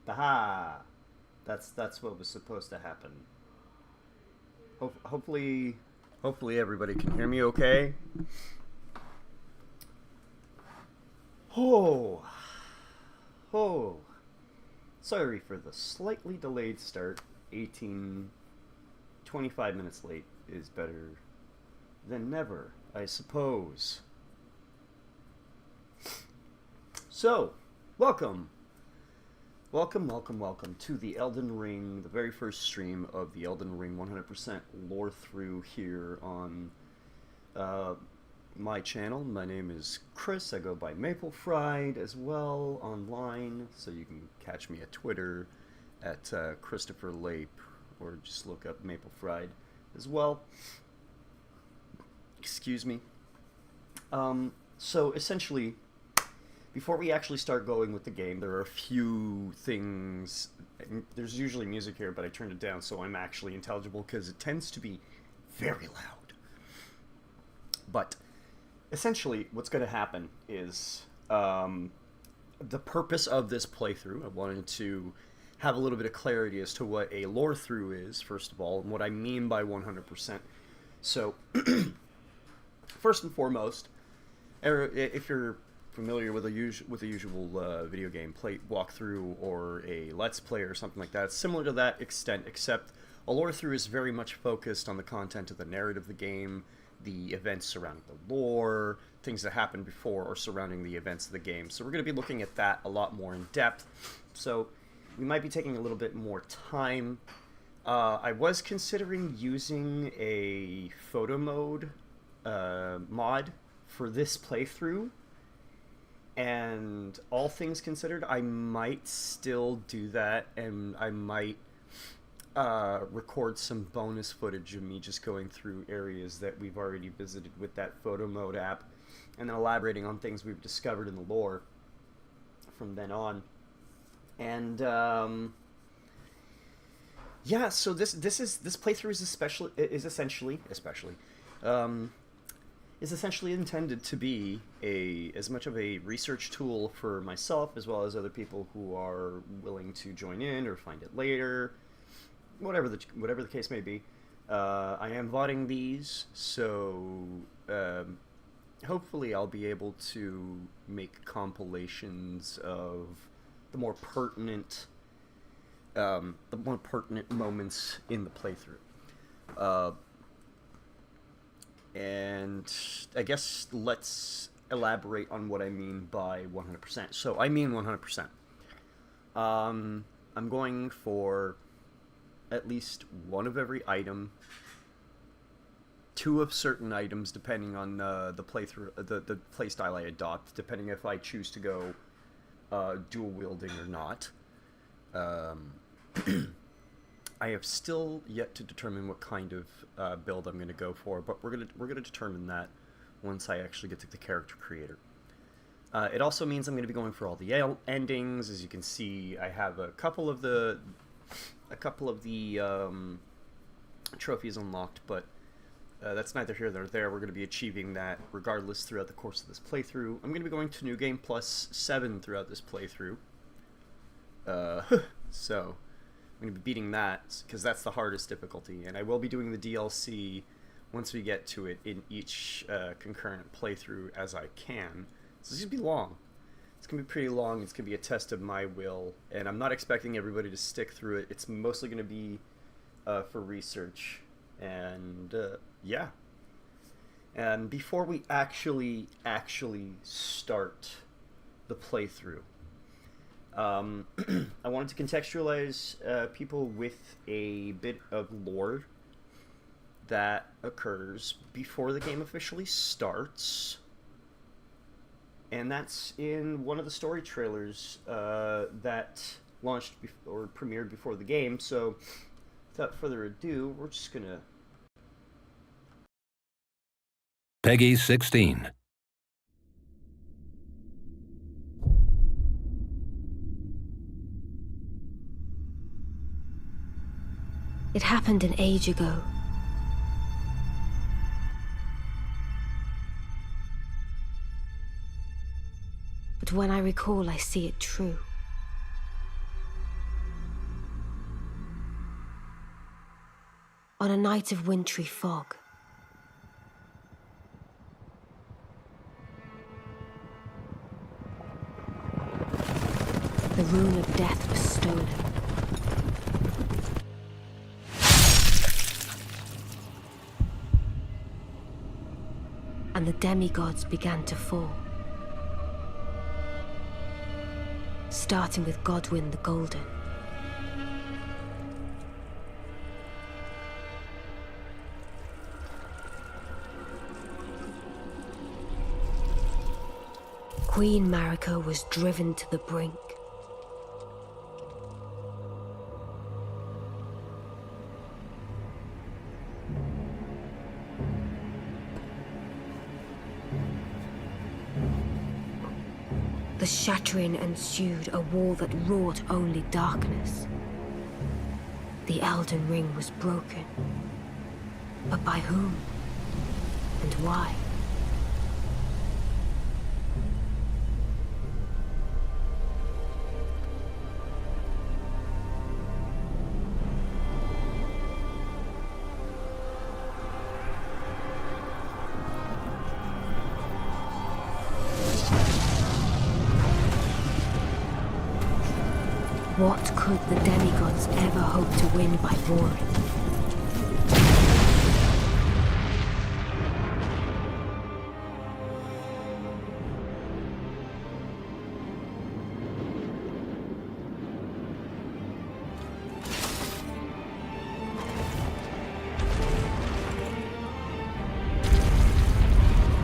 Aha! That's what was supposed to happen. Hopefully everybody can hear me okay. Oh, oh. Sorry for the slightly delayed start. 25 minutes late is better than never, I suppose. So, welcome to the Elden Ring, the very first stream of the Elden Ring 100% lore through here on my channel. My name is Chris. I go by Maple Fried as well online, so you can catch me at Twitter at Christopher Lape, or just look up Maple Fried as well. Excuse me. So essentially, before we actually start going with the game, there are a few things. There's usually music here, but I turned it down so I'm actually intelligible because it tends to be very loud. But essentially, what's going to happen is the purpose of this playthrough. I wanted to have a little bit of clarity as to what a lore through is, first of all, and what I mean by 100%. So, first and foremost, if you're familiar with a usual video game walkthrough or a let's play or something like that, it's similar to that extent, except a lore through is very much focused on the content of the narrative of the game, the events surrounding the lore, things that happened before or surrounding the events of the game. So we're going to be looking at that a lot more in depth. So we might be taking a little bit more time. I was considering using a photo mode mod for this playthrough, and all things considered, I might still do that, and I might record some bonus footage of me just going through areas that we've already visited with that photo mode app, and then elaborating on things we've discovered in the lore from then on. And yeah, so this playthrough is essentially intended to be as much of a research tool for myself as well as other people who are willing to join in or find it later, whatever the case may be. I am voting these, so hopefully I'll be able to make compilations of the more pertinent moments in the playthrough. And I guess let's elaborate on what I mean by 100%. So I mean 100%. I'm going for at least one of every item, two of certain items depending on the playthrough, the play style I adopt, depending if I choose to go dual wielding or not. I have still yet to determine what kind of build I'm going to go for, but we're gonna determine that once I actually get to the character creator. It also means I'm going to be going for all the endings. As you can see, I have a couple of the trophies unlocked, but that's neither here nor there. We're going to be achieving that regardless throughout the course of this playthrough. I'm going to be going to New Game Plus 7 throughout this playthrough. So I'm going to be beating that because that's the hardest difficulty, and I will be doing the DLC once we get to it in each concurrent playthrough as I can. So this is going to be long. It's going to be pretty long. It's going to be a test of my will, and I'm not expecting everybody to stick through it. It's mostly going to be for research, and yeah. And before we actually start the playthrough, I wanted to contextualize people with a bit of lore that occurs before the game officially starts, and that's in one of the story trailers that launched or premiered before the game. So without further ado, we're just gonna... Peggy 16. It happened an age ago. But when I recall, I see it true. on a night of wintry fog. The rune of death was stolen. And the demigods began to fall. Starting with Godwyn the Golden. Queen Marika was driven to the brink. The shattering ensued, a war that wrought only darkness. The Elden Ring was broken. But by whom? And why? What could the demigods ever hope to win by warring?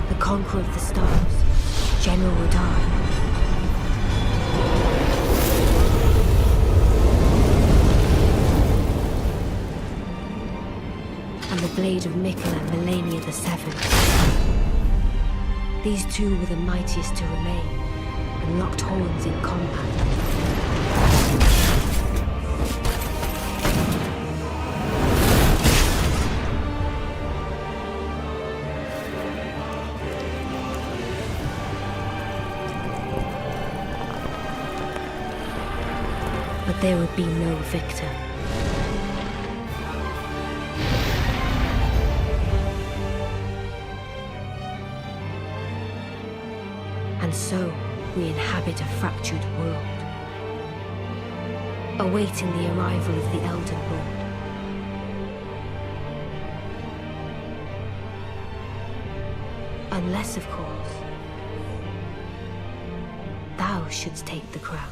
The conqueror of the stars, General Radar. The blade of Mikkel and Melania the Seventh. These two were the mightiest to remain, and locked horns in combat. But there would be no victor. And so, we inhabit a fractured world, awaiting the arrival of the Elden Lord. Unless, of course, thou shouldst take the crown.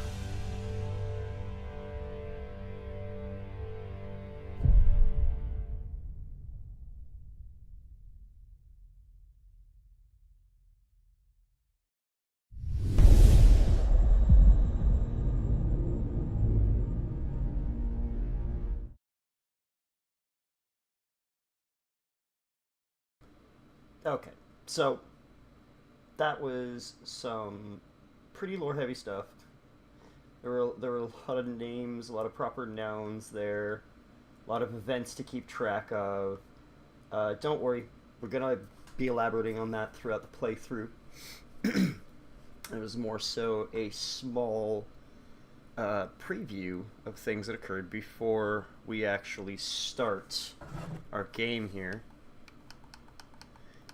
Okay, so that was some pretty lore-heavy stuff. There were a lot of names, a lot of proper nouns there, a lot of events to keep track of. Don't worry, we're gonna be elaborating on that throughout the playthrough. It was more so a small preview of things that occurred before we actually start our game here.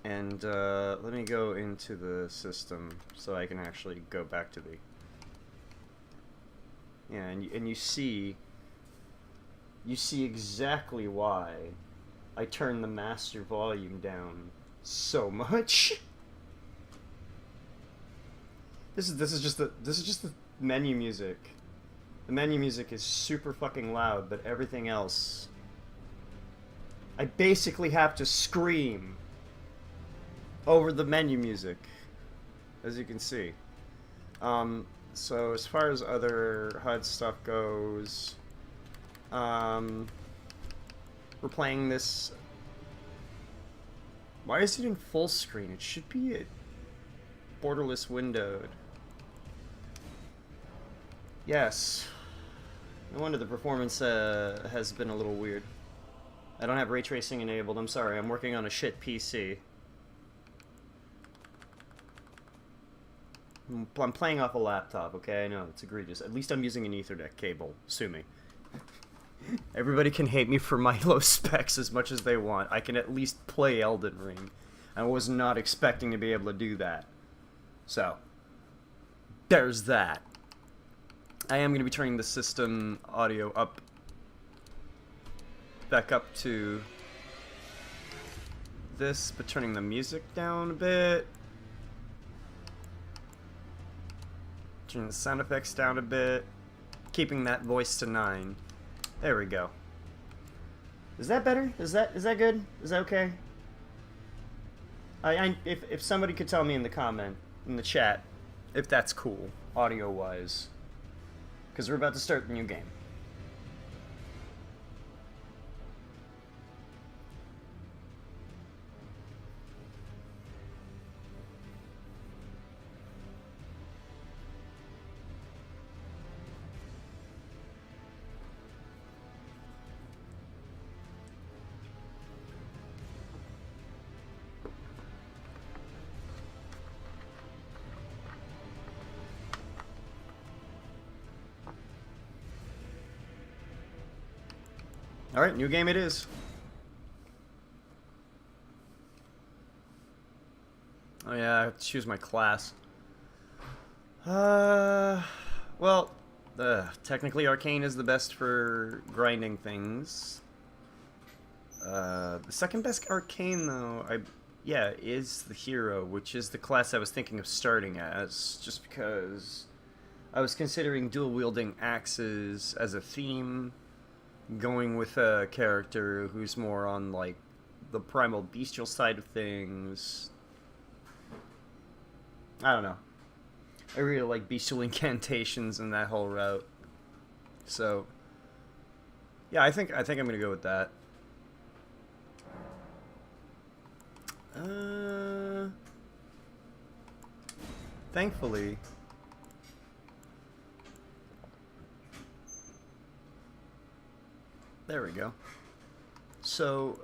And let me go into the system so I can actually go back to the... Yeah, and you see exactly why I turned the master volume down so much. This is just the menu music. The menu music is super fucking loud, but everything else, I basically have to scream over the menu music, as you can see. So as far as other HUD stuff goes, we're playing this... Why is it in full screen? It should be at borderless windowed. Yes. No wonder the performance has been a little weird. I don't have ray tracing enabled. I'm sorry. I'm working on a shit PC. I'm playing off a laptop, okay? I know, it's egregious. At least I'm using an Ethernet cable. Sue me. Everybody can hate me for my low specs as much as they want. I can at least play Elden Ring. I was not expecting to be able to do that. So, there's that. I am going to be turning the system audio back up to this, but turning the music down a bit. Turning the sound effects down a bit. Keeping that voice to 9. There we go. Is that better? Is that good? Is that okay? If somebody could tell me in the chat, if that's cool, audio-wise. Because we're about to start the new game. Alright, new game it is. Oh yeah, I have to choose my class. Well, technically Arcane is the best for grinding things. The second best Arcane, though, is the Hero, which is the class I was thinking of starting as, just because I was considering dual-wielding axes as a theme, going with a character who's more on, like, the primal bestial side of things. I don't know. I really like bestial incantations and that whole route. So, yeah, I think I'm gonna go with that. Thankfully, there we go. So,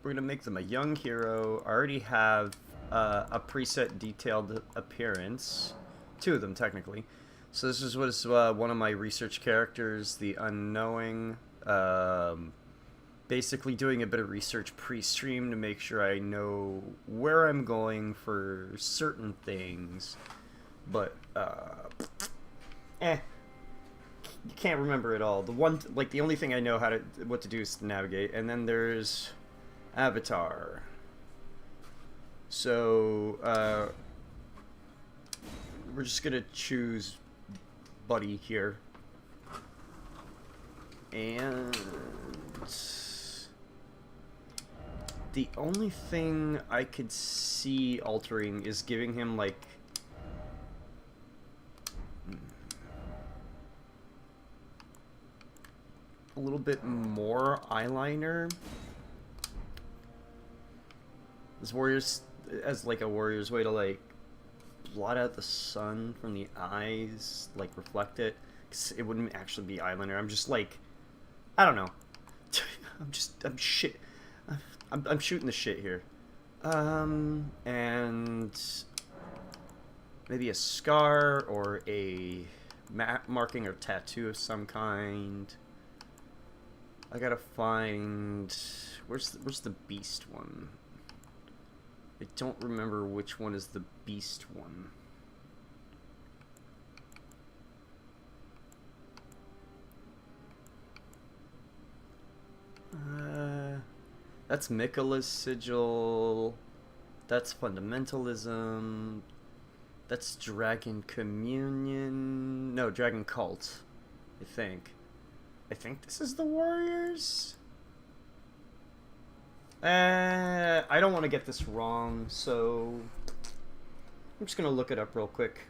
we're going to make them a young hero. I already have a preset detailed appearance. 2 of them, technically. So this is one of my research characters, the Unknowing. Basically doing a bit of research pre-stream to make sure I know where I'm going for certain things. But, you can't remember it all. The only thing I know what to do is to navigate. And then there's Avatar. So, we're just gonna choose Buddy here. And the only thing I could see altering is giving him, like, a little bit more eyeliner. As like a warrior's way to, like, blot out the sun from the eyes, like, reflect it. 'Cause it wouldn't actually be eyeliner. I'm just, like, I don't know. I'm shooting the shit here. And maybe a scar or a marking or tattoo of some kind. I gotta find... Where's the beast one? I don't remember which one is the beast one. That's Mikkela's sigil. That's fundamentalism. That's Dragon Communion. No, Dragon Cult, I think. I think this is the Warriors? I don't want to get this wrong, so I'm just going to look it up real quick.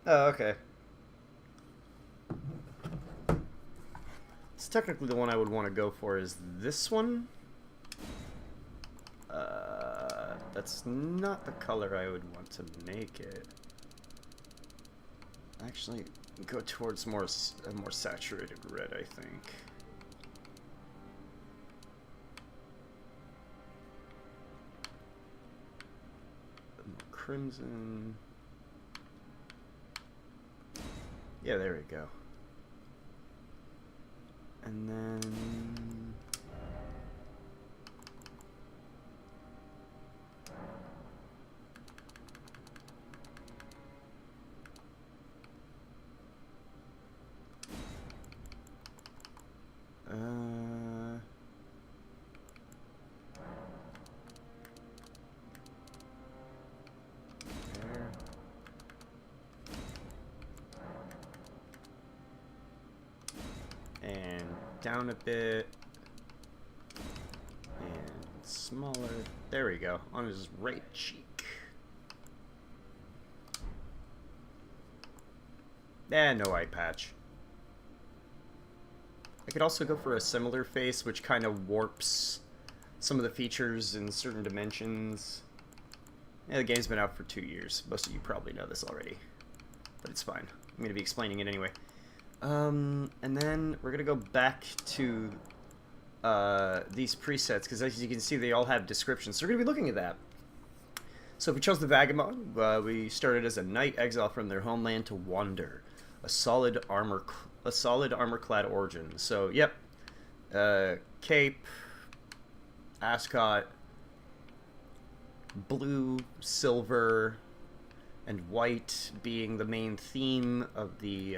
Oh, okay. It's technically the one I would want to go for is this one. That's not the color I would want to make it. Actually, go towards a more saturated red, I think. More crimson. Yeah, there we go. And then... there. And down a bit. And smaller. There we go. On his right cheek. No eye patch. I could also go for a similar face, which kind of warps some of the features in certain dimensions. Yeah, the game's been out for 2 years. Most of you probably know this already. But it's fine. I'm going to be explaining it anyway. And then we're going to go back to these presets, because as you can see, they all have descriptions. So we're going to be looking at that. So if we chose the Vagabond, we started as a knight exiled from their homeland to wander. A solid armor-clad origin. So, yep. Cape, ascot, blue, silver, and white being the main theme of the,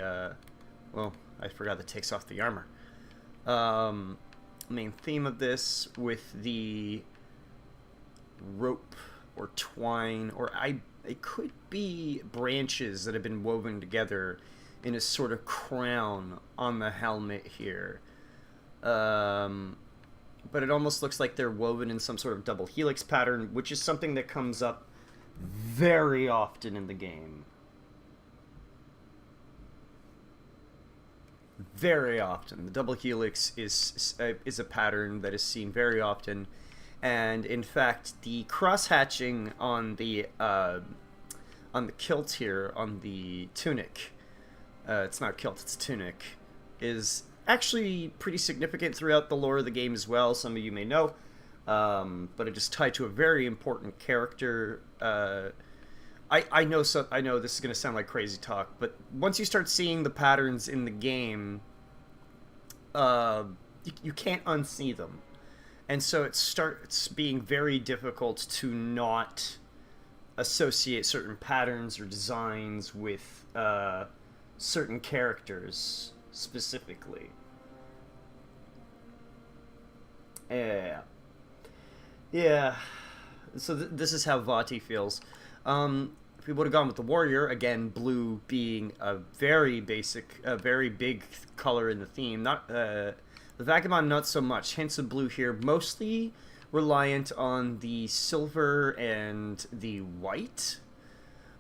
well, I forgot that takes off the armor. Main theme of this with the rope or twine, or it could be branches that have been woven together in a sort of crown on the helmet here. But it almost looks like they're woven in some sort of double helix pattern, which is something that comes up very often in the game. Very often. The double helix is a pattern that is seen very often. And in fact, the cross-hatching on the kilt here, on the tunic, it's not kilt, it's tunic, is actually pretty significant throughout the lore of the game as well. Some of you may know, but it is tied to a very important character. I know this is going to sound like crazy talk, but once you start seeing the patterns in the game, you can't unsee them. And so it starts being very difficult to not associate certain patterns or designs with certain characters specifically. Yeah. So this is how Vati feels. If we would have gone with the warrior, again, blue being a very big color in the theme. Not the Vagabond, not so much. Hints of blue here, mostly reliant on the silver and the white.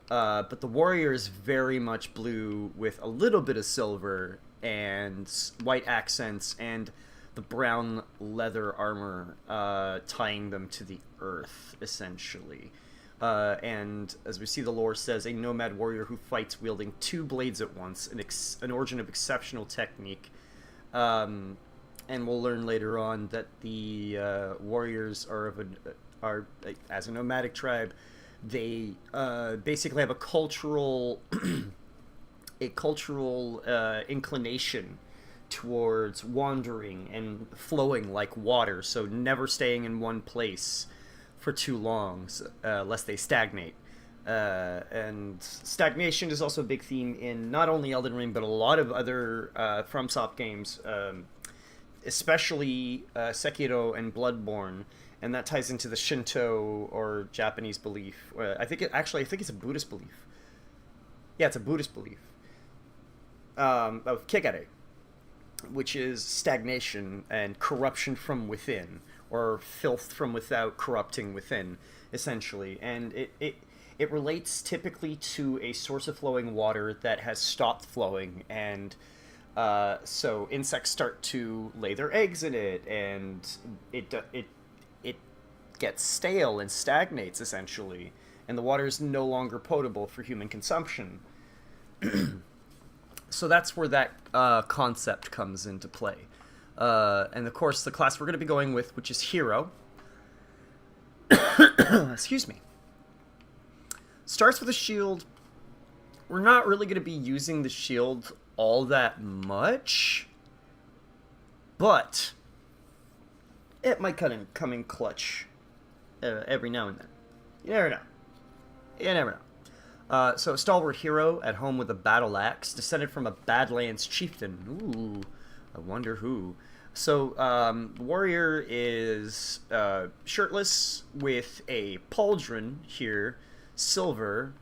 But the warrior is very much blue with a little bit of silver and white accents, and the brown leather armor tying them to the earth, essentially. And as we see, the lore says, a nomad warrior who fights wielding 2 blades at once, an origin of exceptional technique. And we'll learn later on that the warriors are as a nomadic tribe. They basically have a cultural inclination towards wandering and flowing like water, so never staying in one place for too long, lest they stagnate. And stagnation is also a big theme in not only Elden Ring, but a lot of other FromSoft games, especially Sekiro and Bloodborne. And that ties into the Shinto or Japanese belief. I think it's a Buddhist belief. Yeah, it's a Buddhist belief of kegare, which is stagnation and corruption from within, or filth from without corrupting within, essentially. And it relates typically to a source of flowing water that has stopped flowing, and so insects start to lay their eggs in it, and it gets stale and stagnates, essentially, and the water is no longer potable for human consumption. So that's where that concept comes into play. And of course, the class we're going to be going with, which is Hero, excuse me, starts with a shield. We're not really going to be using the shield all that much, but it might come in clutch every now and then. You never know. You never know. So a stalwart hero at home with a battle axe, descended from a Badlands chieftain. Ooh, I wonder who. So the warrior is shirtless with a pauldron here, silver,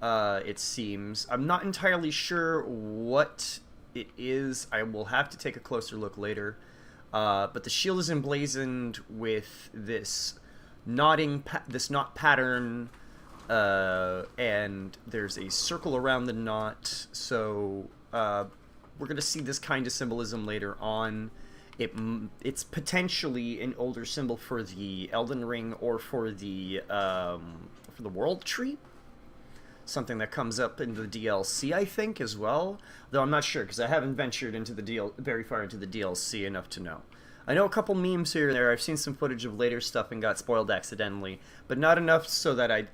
it seems. I'm not entirely sure what it is. I will have to take a closer look later. But the shield is emblazoned with this knot pattern, and there's a circle around the knot. So we're going to see this kind of symbolism later on. It's potentially an older symbol for the Elden Ring or for the World Tree. Something that comes up in the DLC, I think, as well. Though I'm not sure, because I haven't ventured into very far into the DLC enough to know. I know a couple memes here and there. I've seen some footage of later stuff and got spoiled accidentally, but not enough so that I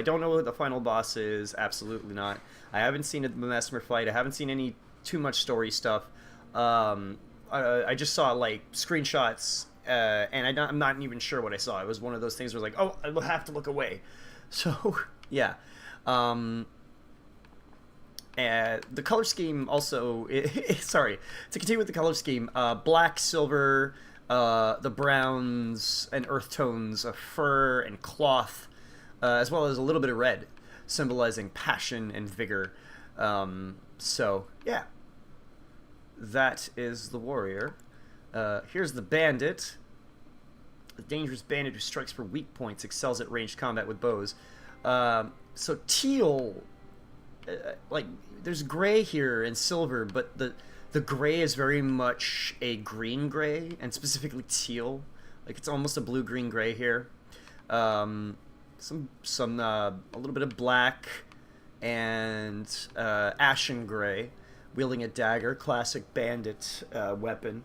don't know what the final boss is. Absolutely not. I haven't seen the Mesmer fight. I haven't seen any too much story stuff. I just saw like screenshots, and I'm not even sure what I saw. It was one of those things where like, oh, I will have to look away. So yeah. And the color scheme also, sorry, to continue with the color scheme, black, silver, the browns and earth tones of fur and cloth, as well as a little bit of red, symbolizing passion and vigor. So, yeah, that is the warrior. Here's the bandit. The dangerous bandit who strikes for weak points, excels at ranged combat with bows. So teal, like, there's gray here and silver, but the gray is very much a green gray, and specifically teal. Like, it's almost a blue-green gray here. A little bit of black and ashen gray, wielding a dagger, classic bandit weapon.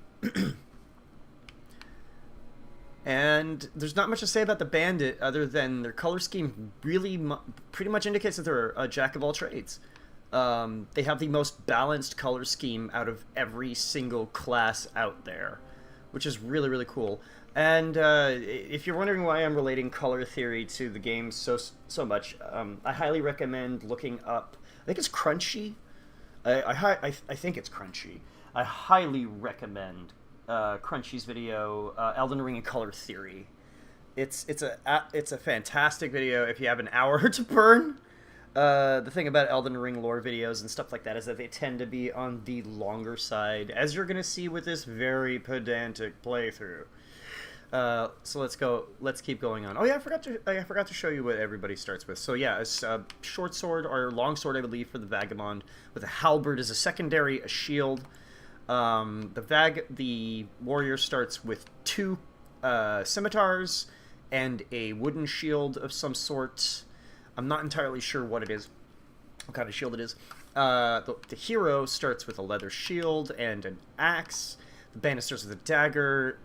And there's not much to say about the bandit other than their color scheme really pretty much indicates that they're a jack of all trades. They have the most balanced color scheme out of every single class out there, which is really, really cool. And if you're wondering why I'm relating color theory to the game so much, I highly recommend looking up, I think it's Crunchy. I think it's Crunchy. I highly recommend Crunchy's video, Elden Ring and Color Theory. It's a fantastic video if you have an hour to burn. The thing about Elden Ring lore videos and stuff like that is that they tend to be on the longer side, as you're gonna see with this very pedantic playthrough. So let's keep going on. Oh yeah, I forgot to show you what everybody starts with. So yeah, it's a short sword or long sword, I believe, for the vagabond, with a halberd as a secondary, a shield. The warrior starts with 2 scimitars and a wooden shield of some sort. I'm not entirely sure what it is, what kind of shield it is. The hero starts with a leather shield and an axe. The bandit starts with a dagger,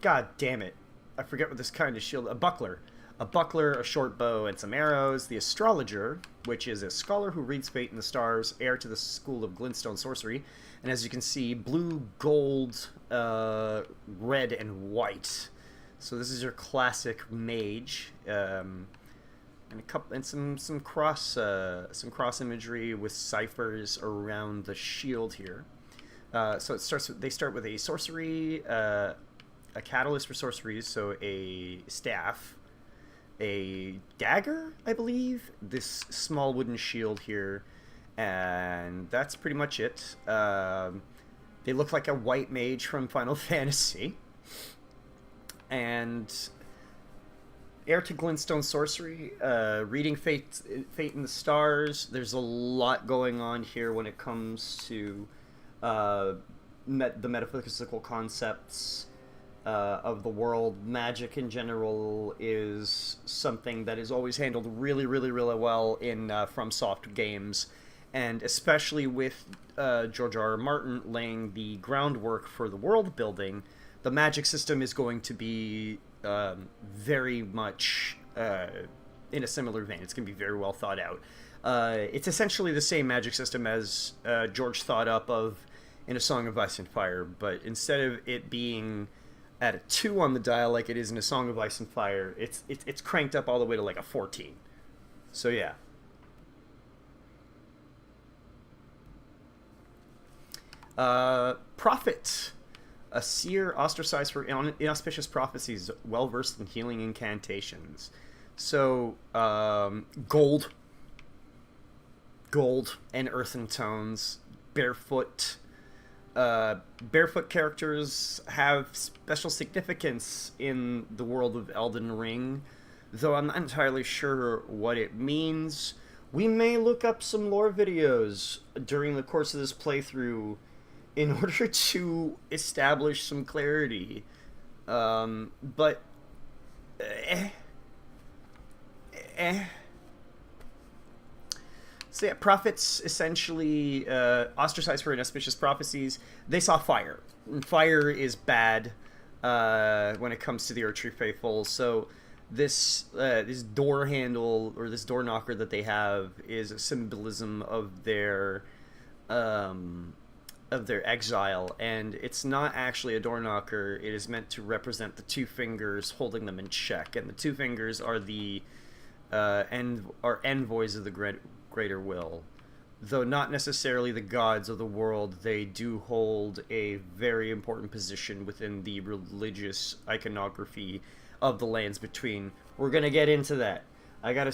God damn it, I forget what this kind of shield, a buckler, a short bow, and some arrows. The astrologer, which is a scholar who reads fate in the stars, heir to the school of glintstone sorcery, and as you can see, blue, gold, red, and white. So this is your classic mage, and some cross imagery with ciphers around the shield here. So they start with a sorcery, a catalyst for sorceries, so a staff, a dagger, I believe, this small wooden shield here, and that's pretty much it. They look like a white mage from Final Fantasy, and heir to glintstone sorcery, reading fate in the stars. There's a lot going on here when it comes to the metaphysical concepts of the world. Magic in general is something that is always handled really, really, really well in FromSoft games, and especially with George R. R. Martin laying the groundwork for the world building, the magic system is going to be very much in a similar vein. It's going to be very well thought out. It's essentially the same magic system as George thought up of in A Song of Ice and Fire, but instead of it being at a 2 on the dial like it is in A Song of Ice and Fire, it's cranked up all the way to like a 14. So yeah. Prophet. A seer ostracized for inauspicious prophecies, well-versed in healing incantations. So, gold and earthen tones, barefoot. Barefoot characters have special significance in the world of Elden Ring, though I'm not entirely sure what it means. We may look up some lore videos during the course of this playthrough in order to establish some clarity. But So yeah, prophets essentially ostracized for inauspicious prophecies. They saw fire. Fire is bad when it comes to the Earthtree Faithful. So this door handle, or this door knocker that they have, is a symbolism of their exile, and it's not actually a door knocker. It is meant to represent the 2 fingers holding them in check, and the 2 fingers are the envoys of the greater will. Though not necessarily the gods of the world, they do hold a very important position within the religious iconography of the lands between. We're gonna get into that. I gotta...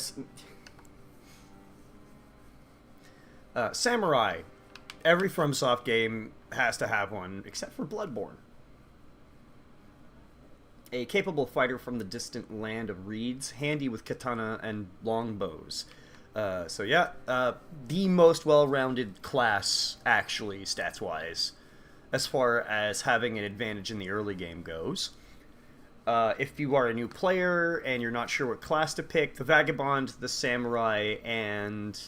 Samurai. Every FromSoft game has to have one, except for Bloodborne. A capable fighter from the distant land of reeds, handy with katana and longbows. So yeah, the most well-rounded class, actually, stats-wise, as far as having an advantage in the early game goes. If you are a new player and you're not sure what class to pick, the Vagabond, the Samurai, and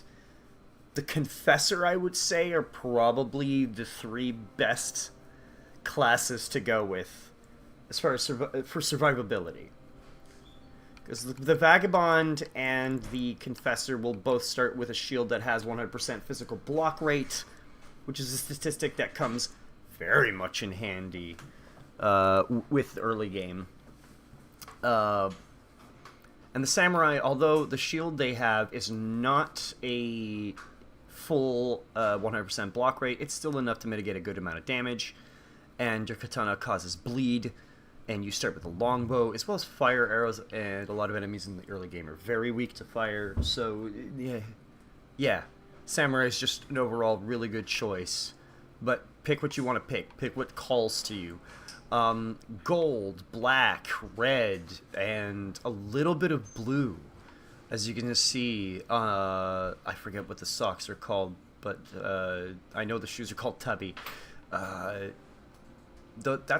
the Confessor, I would say, are probably the 3 best classes to go with as far as for survivability. Because the Vagabond and the Confessor will both start with a shield that has 100% physical block rate, which is a statistic that comes very much in handy with early game. And the Samurai, although the shield they have is not a full 100% block rate, it's still enough to mitigate a good amount of damage, and your katana causes bleed, and you start with a longbow, as well as fire arrows, and a lot of enemies in the early game are very weak to fire, so yeah, Samurai is just an overall really good choice, but pick what you want to pick what calls to you. Gold, black, red, and a little bit of blue. As you can see, I forget what the socks are called, but I know the shoes are called Tubby. That's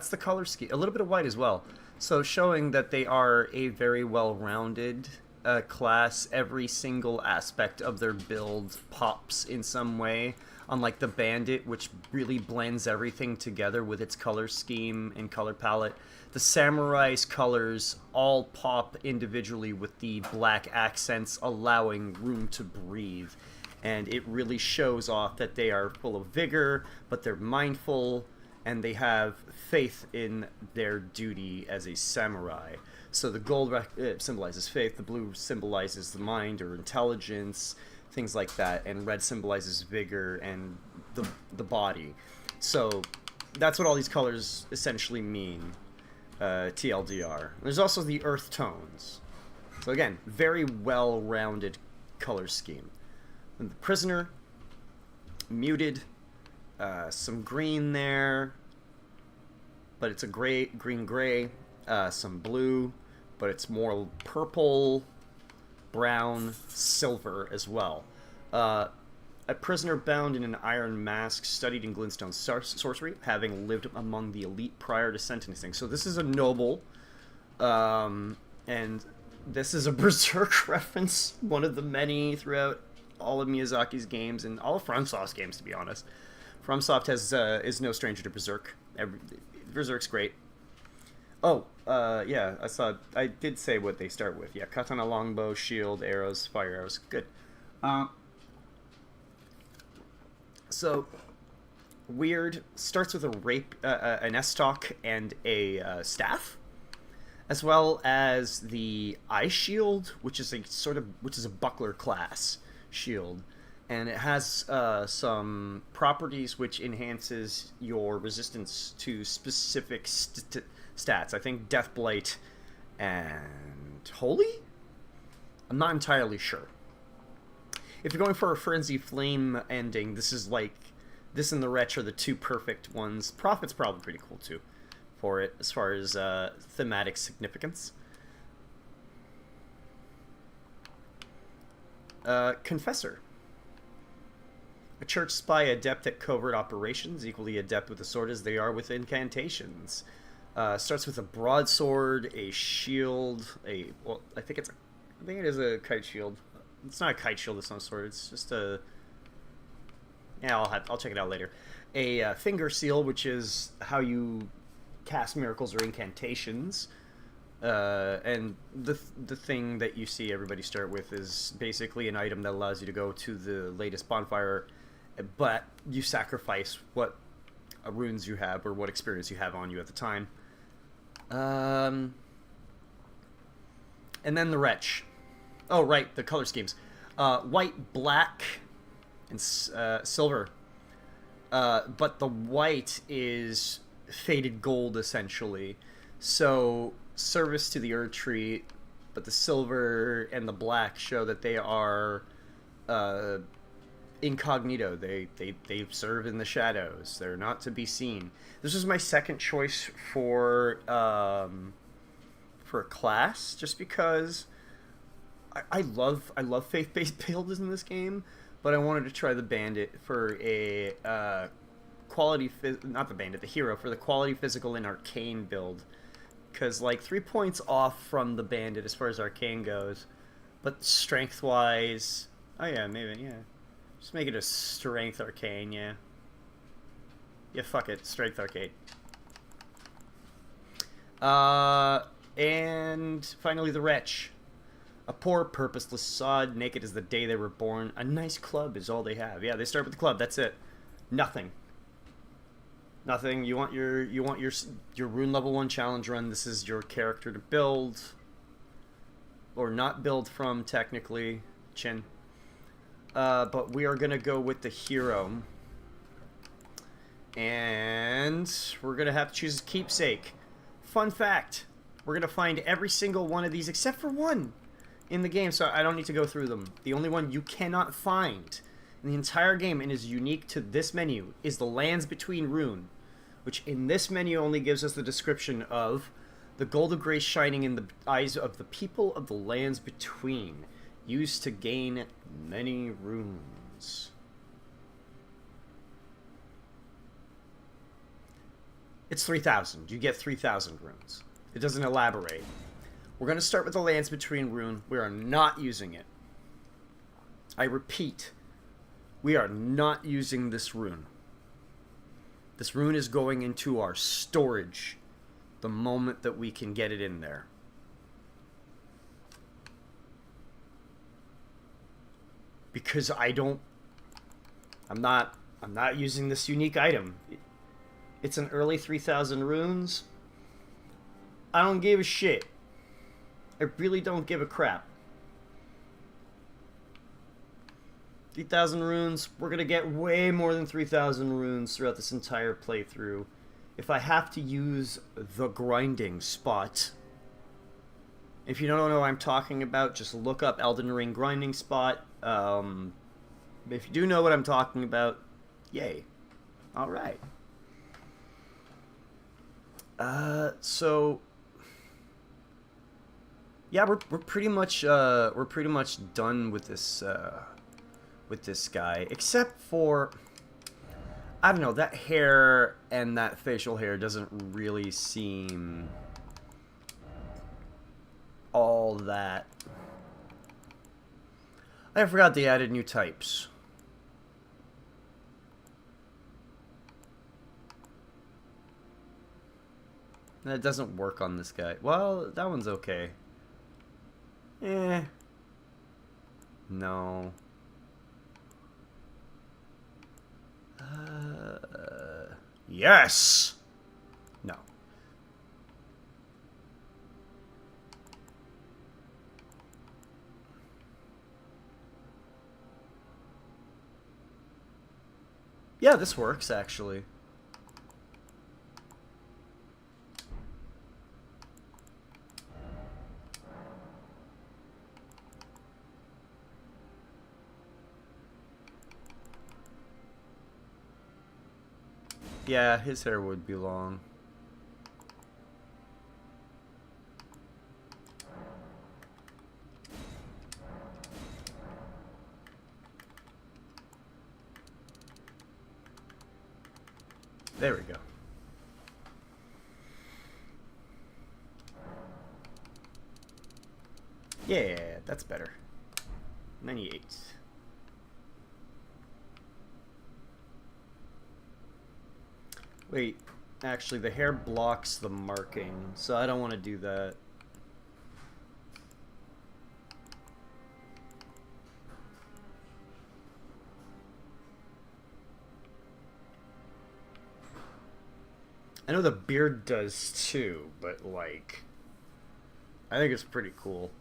the color scheme. A little bit of white as well. So showing that they are a very well-rounded class. Every single aspect of their build pops in some way. Unlike the Bandit, which really blends everything together with its color scheme and color palette. The Samurai's colors all pop individually with the black accents, allowing room to breathe. And it really shows off that they are full of vigor, but they're mindful, and they have faith in their duty as a samurai. So the gold symbolizes faith, the blue symbolizes the mind or intelligence, things like that, and red symbolizes vigor and the body. So that's what all these colors essentially mean. TLDR. There's also the earth tones. So again, very well-rounded color scheme. And the prisoner, muted, some green there, but it's a green-gray, some blue, but it's more purple, brown, silver as well. a prisoner bound in an iron mask, studied in glintstone sorcery, having lived among the elite prior to sentencing. So this is a noble, and this is a Berserk reference, one of the many throughout all of Miyazaki's games and all of FromSoft's games, to be honest. FromSoft is no stranger to Berserk. Berserk's great. Oh, yeah, I did say what they start with. Yeah, katana, longbow, shield, arrows, fire arrows. Good. So, weird. Starts with an estoc and a staff, as well as the eye shield, which is a buckler class shield, and it has some properties which enhances your resistance to specific stats. I think Death Blight and Holy? I'm not entirely sure. If you're going for a Frenzy Flame ending, this and the Wretch are the two perfect ones. Prophet's probably pretty cool too for it, as far as thematic significance. Confessor. A church spy adept at covert operations, equally adept with the sword as they are with incantations. Starts with a broadsword, a shield, I think it is a kite shield. It's not a kite shield of some sort. It's just a... Yeah, I'll check it out later. A finger seal, which is how you cast miracles or incantations. And the thing that you see everybody start with is basically an item that allows you to go to the latest bonfire, but you sacrifice what runes you have or what experience you have on you at the time. And then the Wretch. Oh, right, the color schemes. White, black, and silver. But the white is faded gold, essentially. So, service to the Erd Tree, but the silver and the black show that they are incognito. They serve in the shadows. They're not to be seen. This was my second choice for a class, just because I love faith-based builds in this game, but I wanted to try the bandit for a the hero for the quality physical and arcane build, because like 3 points off from the bandit as far as arcane goes, but strength wise, just make it a strength arcane. Yeah, fuck it, strength arcane. And finally the Wretch. A poor, purposeless sod, naked as the day they were born. A nice club is all they have. Yeah, they start with the club. That's it. Nothing. You want your rune level 1 challenge run. This is your character to build or not build from, technically. Chin. But we are gonna go with the hero, and we're gonna have to choose a keepsake. Fun fact: we're gonna find every single one of these except for one in the game, so I don't need to go through them. The only one you cannot find in the entire game and is unique to this menu is the Lands Between rune, which in this menu only gives us the description of the gold of grace shining in the eyes of the people of the Lands Between, used to gain many runes. It's 3,000. You get 3,000 runes. It doesn't elaborate. We're going to start with the Lands Between rune. We are not using it. I repeat, we are not using this rune. This rune is going into our storage the moment that we can get it in there. Because I'm not using this unique item. It's an early 3,000 runes. I don't give a shit. I really don't give a crap. 3,000 runes. We're gonna get way more than 3,000 runes throughout this entire playthrough. If I have to use the grinding spot, if you don't know what I'm talking about, just look up Elden Ring grinding spot. If you do know what I'm talking about, yay. Alright. So yeah, we're pretty much done with this with this guy, except for, I don't know, that hair and that facial hair doesn't really seem all that. I forgot they added new types. That doesn't work on this guy. Well, that one's okay. Eh. No. Yes! No. Yeah, this works, actually. Yeah, his hair would be long. There we go. Yeah, that's better. 98. Wait, actually the hair blocks the marking, so I don't want to do that. I know the beard does too, but like, I think it's pretty cool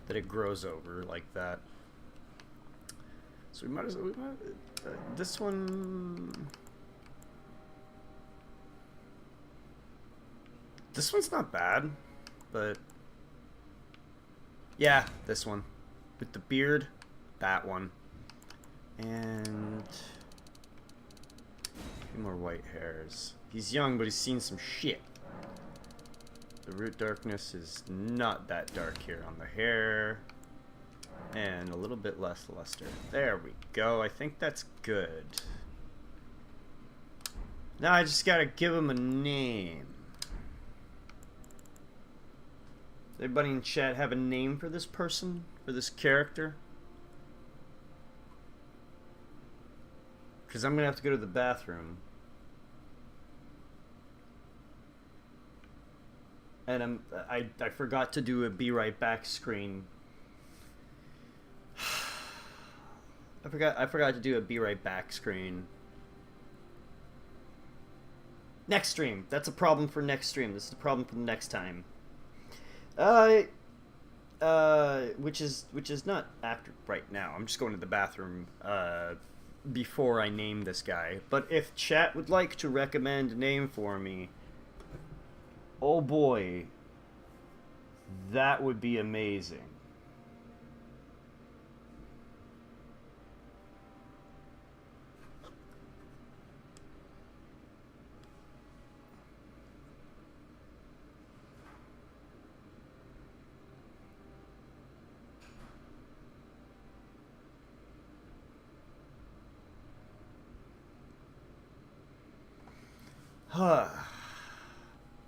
that it grows over like that. So we might as well, this one. This one's not bad, but yeah, this one with the beard, that one, and a few more white hairs. He's young, but he's seen some shit. The root darkness is not that dark here on the hair, and a little bit less luster. There we go. I think that's good. Now I just gotta give him a name. Does everybody in chat have a name for this person? For this character? Because I'm gonna have to go to the bathroom. And I forgot to do a be right back screen. I forgot to do a be right back screen. Next stream. That's a problem for next stream. This is a problem for the next time. Which is not after right now. I'm just going to the bathroom before I name this guy. But if chat would like to recommend a name for me, oh boy, that would be amazing.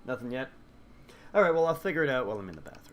Nothing yet? Alright, well, I'll figure it out while I'm in the bathroom.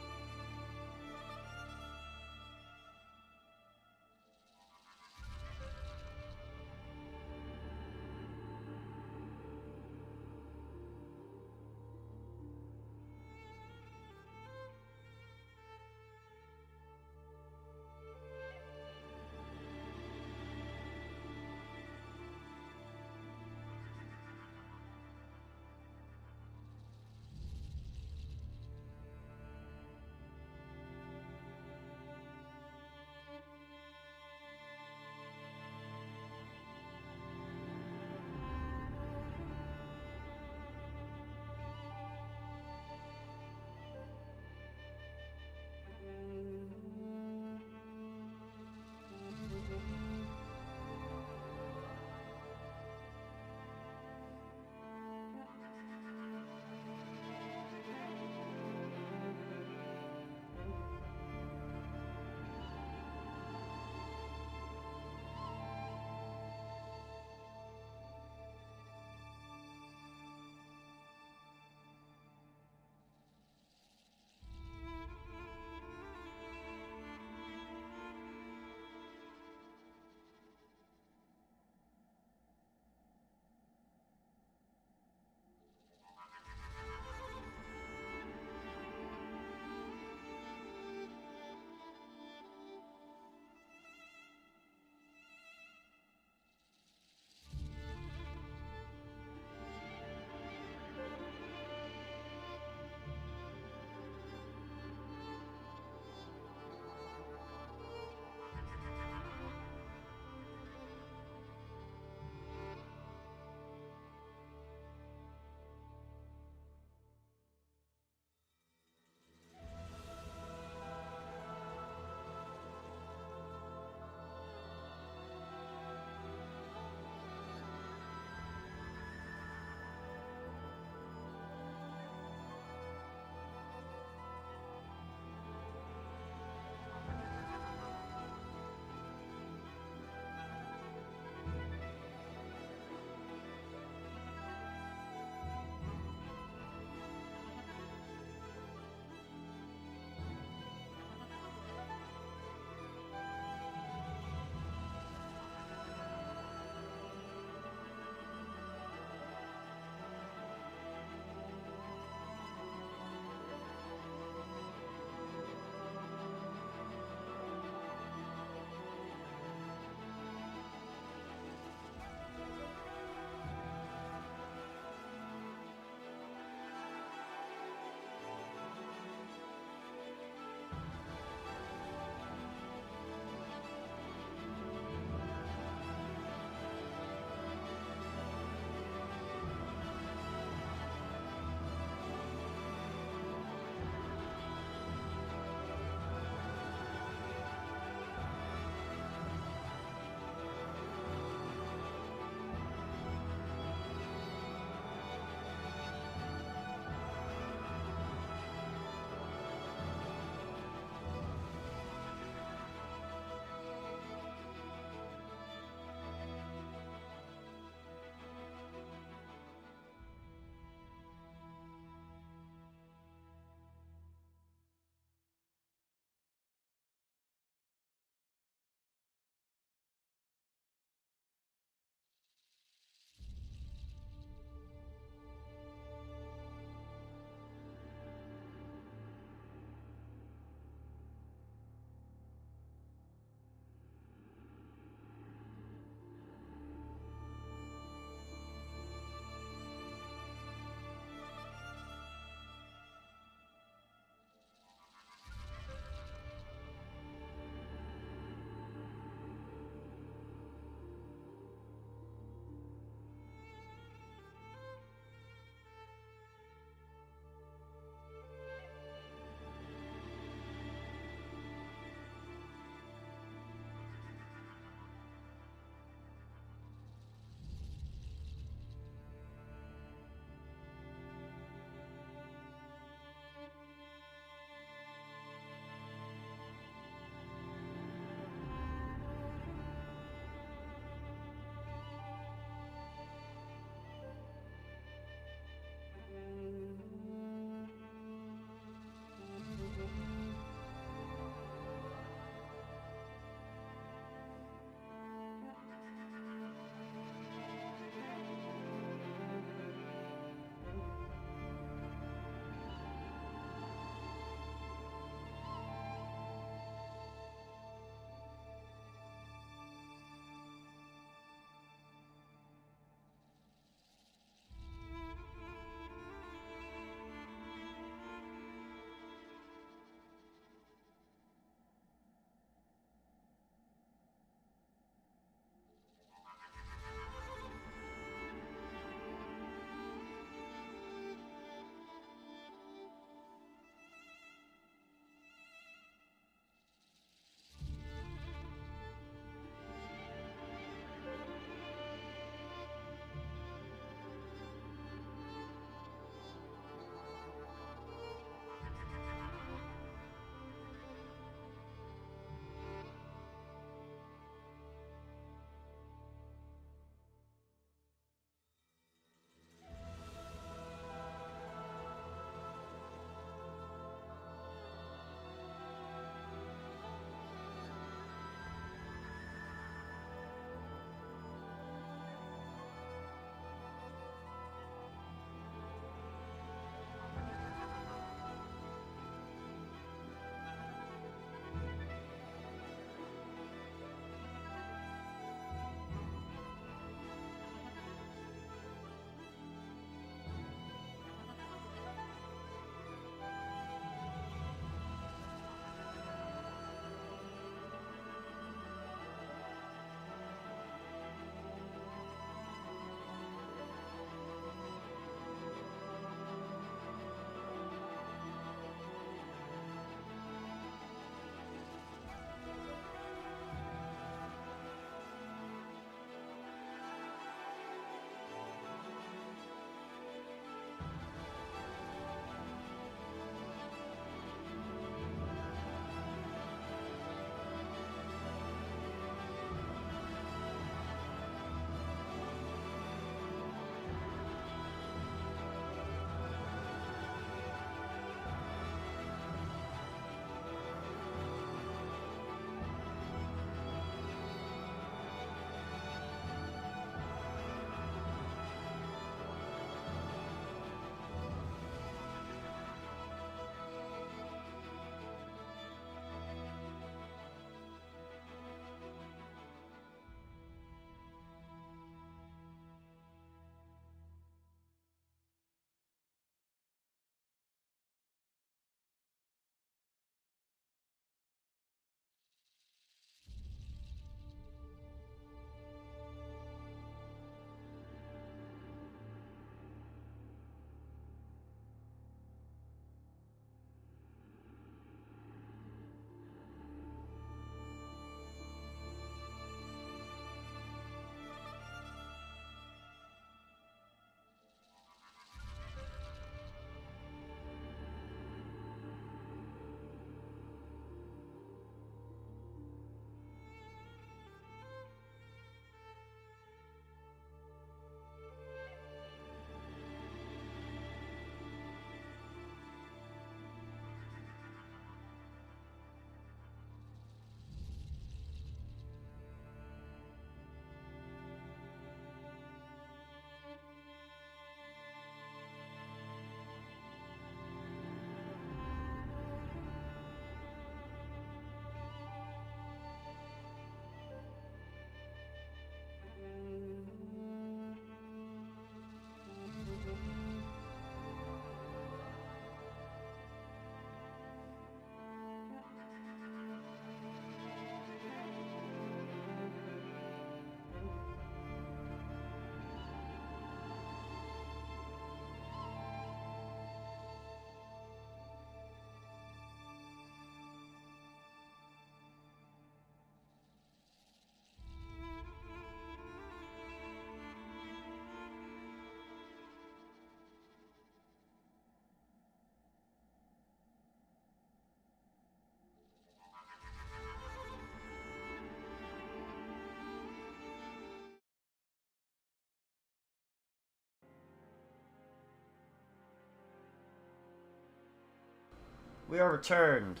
We are returned.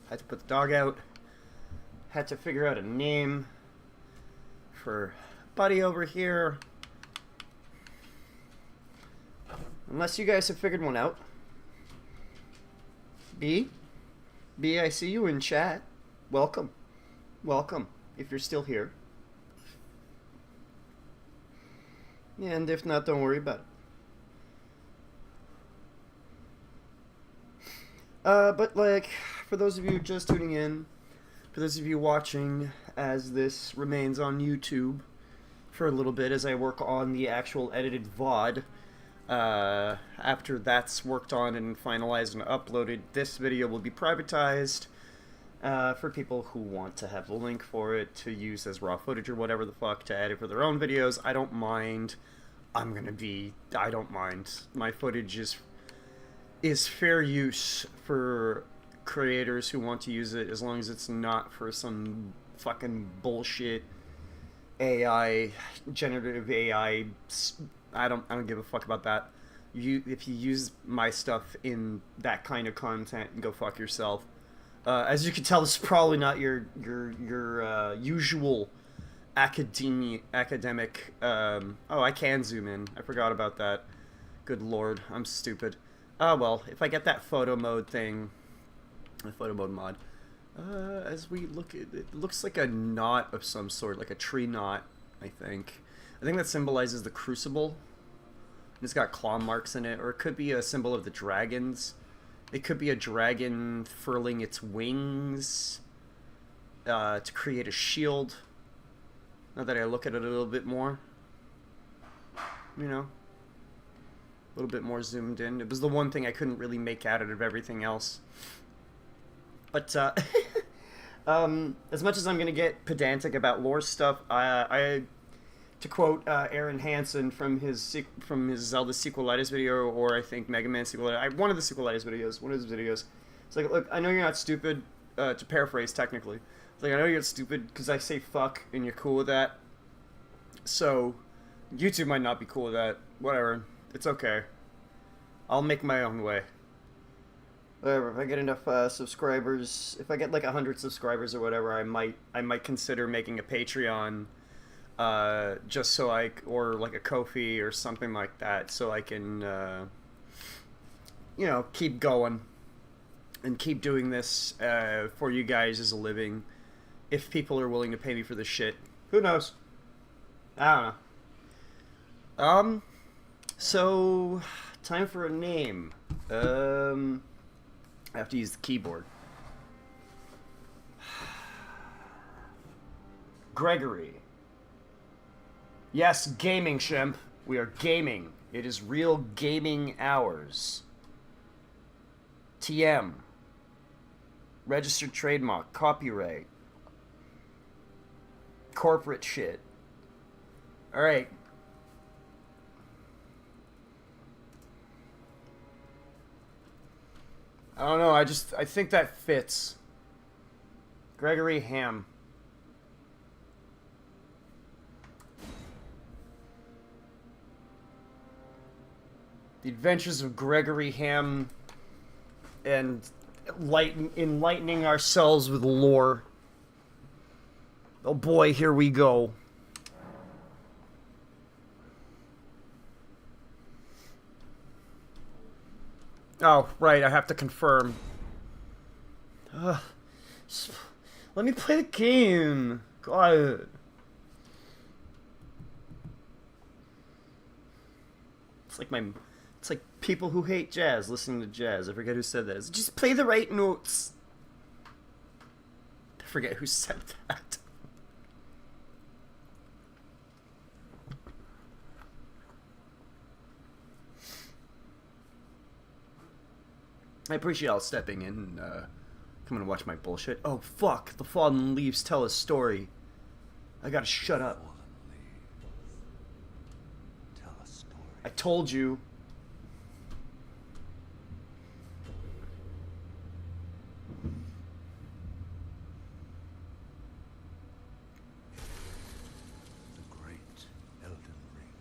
Had to put the dog out. Had to figure out a name for Buddy over here. Unless you guys have figured one out. B, I see you in chat. Welcome. Welcome, if you're still here. And if not, don't worry about it. But like, for those of you just tuning in, for those of you watching as this remains on YouTube for a little bit as I work on the actual edited VOD, after that's worked on and finalized and uploaded, this video will be privatized for people who want to have the link for it to use as raw footage or whatever the fuck to edit for their own videos. I don't mind. I don't mind. My footage is fair use for creators who want to use it, as long as it's not for some fucking bullshit AI, generative AI. I don't give a fuck about that. If you use my stuff in that kind of content, go fuck yourself. As you can tell, this is probably not your usual academic. Oh, I can zoom in. I forgot about that. Good lord, I'm stupid. Oh well, if I get that photo mode thing, the photo mode mod. As we look at it, it looks like a knot of some sort, like a tree knot. I think that symbolizes the crucible. It's got claw marks in it, or it could be a symbol of the dragons. It could be a dragon furling its wings to create a shield. Now that I look at it a little bit more, you know, a little bit more zoomed in. It was the one thing I couldn't really make out of everything else. But as much as I'm gonna get pedantic about lore stuff, to quote Aaron Hansen from his Zelda sequelitis video, or I think Mega Man sequelitis, one of his videos. It's like, look, I know you're not stupid. To paraphrase technically, it's like, I know you're stupid because I say fuck and you're cool with that. So YouTube might not be cool with that. Whatever, it's okay. I'll make my own way. Whatever. If I get enough subscribers, if I get like 100 subscribers or whatever, I might consider making a Patreon. Just so or like a Ko-fi or something like that, so I can, you know, keep going and keep doing this for you guys as a living. If people are willing to pay me for this shit, who knows? I don't know. So time for a name. I have to use the keyboard. Gregory. Yes, gaming, Shemp. We are gaming. It is real gaming hours. TM. Registered trademark. Copyright. Corporate shit. Alright. I don't know, I think that fits. Gregory Ham. The Adventures of Gregory Ham, and enlightening ourselves with lore. Oh boy, here we go. Oh, right, I have to confirm. Let me play the game. God. It's like people who hate jazz listening to jazz. I forget who said that. It's just play the right notes. I forget who said that. I appreciate y'all stepping in and coming to watch my bullshit. Oh, fuck. The fallen leaves tell a story. I gotta shut up. I told you. The great Elden Ring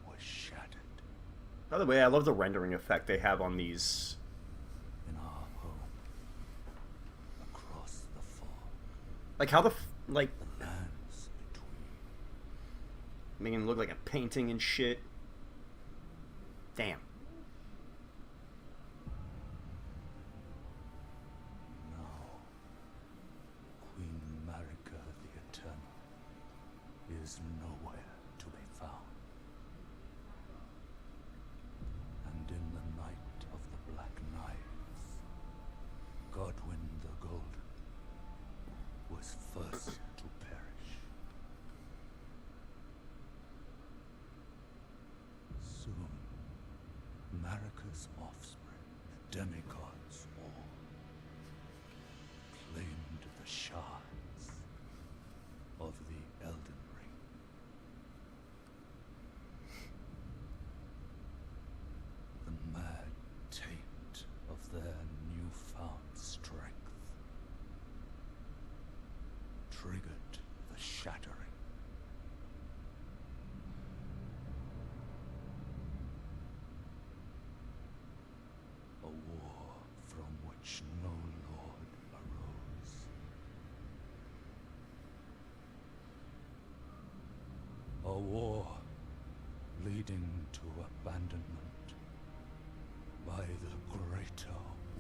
was shattered. By the way, I love the rendering effect they have on these. In our home, across the fall, Like how like the lands between. making it look like a painting and shit. Damn. Now, Queen Marika the Eternal is nowhere to be found. And in the night of the Black Knives, Godwyn the Golden was first to perish. Soon, Marika's offspring, demigods all, claimed the shards of the Elden Ring. The mad taint of their newfound strength triggered the shattering. A war from which no lord arose. A war leading to abandonment by the greater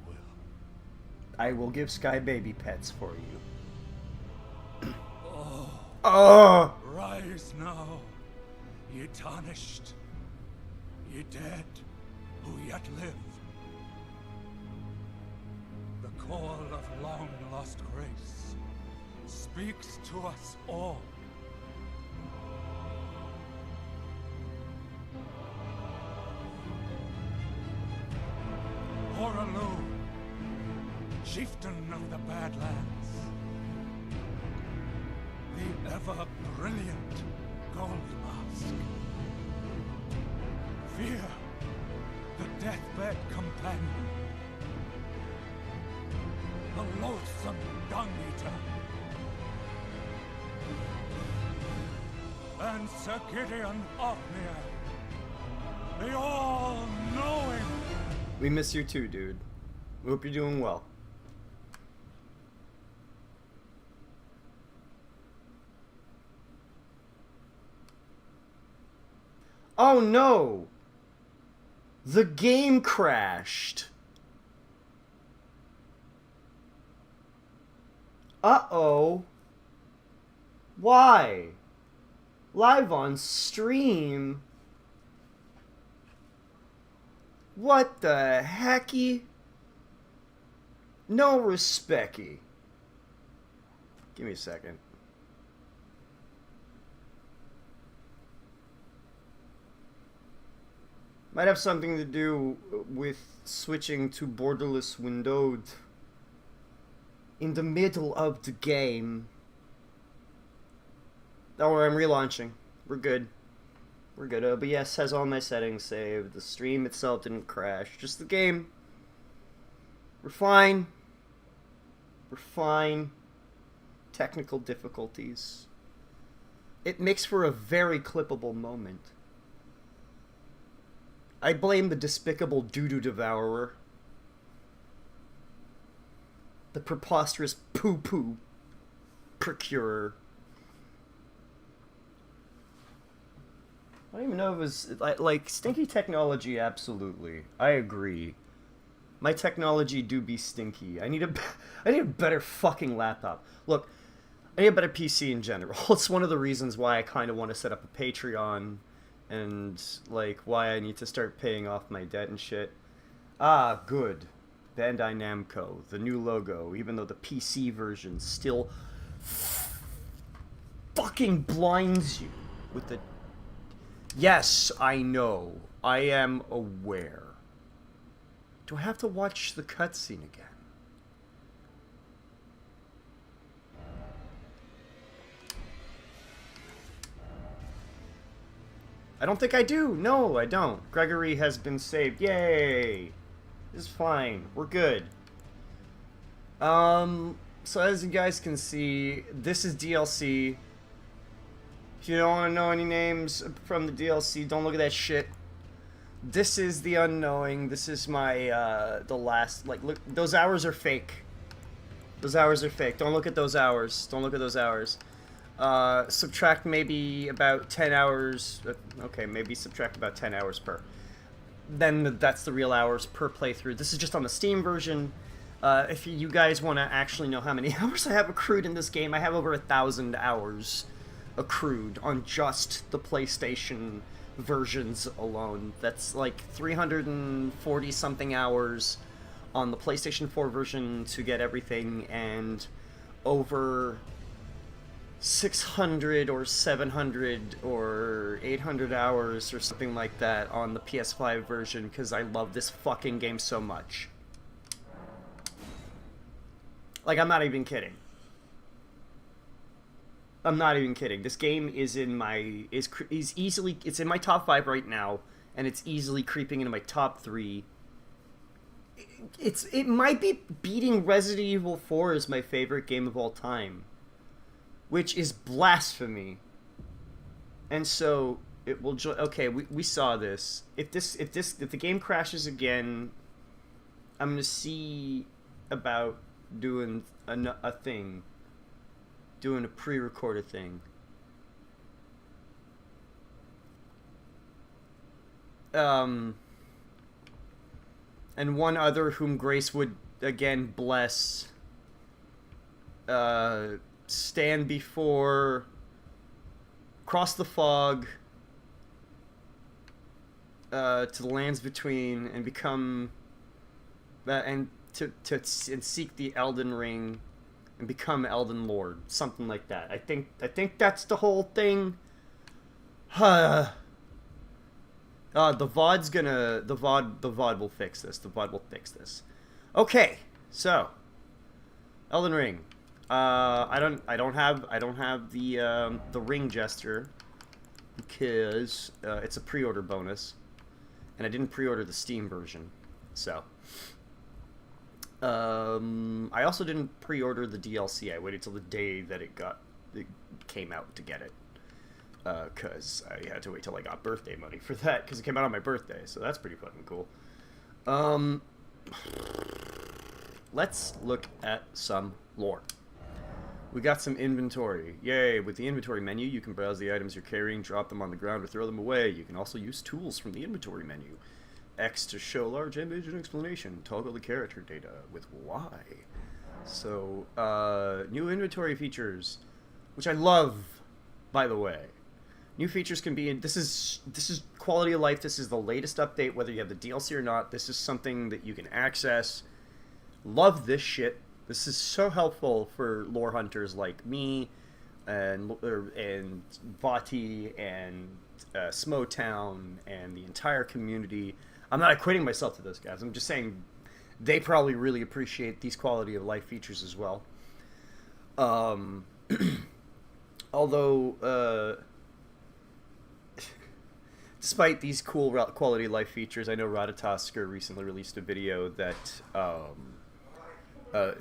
will. I will give Sky baby pets for you. Oh, Oh! rise now, ye tarnished, ye dead who yet live. The call of long-lost grace speaks to us all. Horalu, chieftain of the Badlands, the ever-brilliant Gold Mask. Fear, the deathbed companion, the loathsome dung-eater, and Sir Gideon Othniel, the all-knowing. We miss you too, dude. We hope you're doing well. Oh no! The game crashed. Uh-oh. Why? Live on stream? What the hecky? No respecty. Give me a second. Might have something to do with switching to borderless windowed in the middle of the game. Don't worry, I'm relaunching. We're good. We're good. OBS has all my settings saved. The stream itself didn't crash. Just the game. We're fine. We're fine. Technical difficulties. It makes for a very clippable moment. I blame the despicable doo-doo devourer. The preposterous poo-poo procurer. I don't even know if it was like stinky technology. Absolutely, I agree. My technology do be stinky. I need a better fucking laptop. Look, I need a better PC in general. It's one of the reasons why I kind of want to set up a Patreon, and like why I need to start paying off my debt and shit. Ah, good. Bandai Namco, the new logo, even though the PC version still fucking blinds you with the. Yes, I know. I am aware. Do I have to watch the cutscene again? I don't think I do. No, I don't. Gregory has been saved. Yay! This is fine. We're good. So as you guys can see, this is DLC. If you don't want to know any names from the DLC, don't look at that shit. This is the unknowing. This is my, the last, like, look, those hours are fake. Those hours are fake. Don't look at those hours. Don't look at those hours. Subtract maybe about 10 hours. Okay, maybe subtract about 10 hours per. Then that's the real hours per playthrough. This is just on the Steam version. If you guys want to actually know how many hours I have accrued in this game, I have over 1,000 hours accrued on just the PlayStation versions alone. That's like 340 something hours on the PlayStation 4 version to get everything, and over 600 or 700 or 800 hours or something like that on the PS5 version, because I love this fucking game so much. Like, I'm not even kidding. I'm not even kidding. This game is in my is easily, it's in my top 5 right now, and it's easily creeping into my top 3. It might be beating Resident Evil 4 as my favorite game of all time, which is blasphemy. And so it will okay, we saw this. If the game crashes again, I'm going to see about doing a thing. Doing a pre-recorded thing. And one other whom Grace would again bless. Stand before, cross the fog, to the lands between, and become, and seek the Elden Ring, and become Elden Lord, something like that. I think that's the whole thing. The VOD's gonna, the VOD will fix this. The VOD will fix this. Okay, so Elden Ring. I don't have the ring gesture because it's a pre-order bonus, and I didn't pre-order the Steam version, so. I also didn't pre-order the DLC. I waited till the day that it came out to get it, because I had to wait till I got birthday money for that, because it came out on my birthday, so that's pretty fucking cool. Let's look at some lore. We got some inventory. Yay! With the inventory menu, you can browse the items you're carrying, drop them on the ground, or throw them away. You can also use tools from the inventory menu. X to show large image and explanation. Toggle the character data with Y. So, new inventory features, which I love, by the way. New features can be in, this is quality of life. This is the latest update, whether you have the DLC or not. This is something that you can access. Love this shit. This is so helpful for lore hunters like me, and Vati, and Smotown, and the entire community. I'm not equating myself to those guys. I'm just saying they probably really appreciate these quality of life features as well. Although, despite these cool quality of life features, I know Ratatosker recently released a video that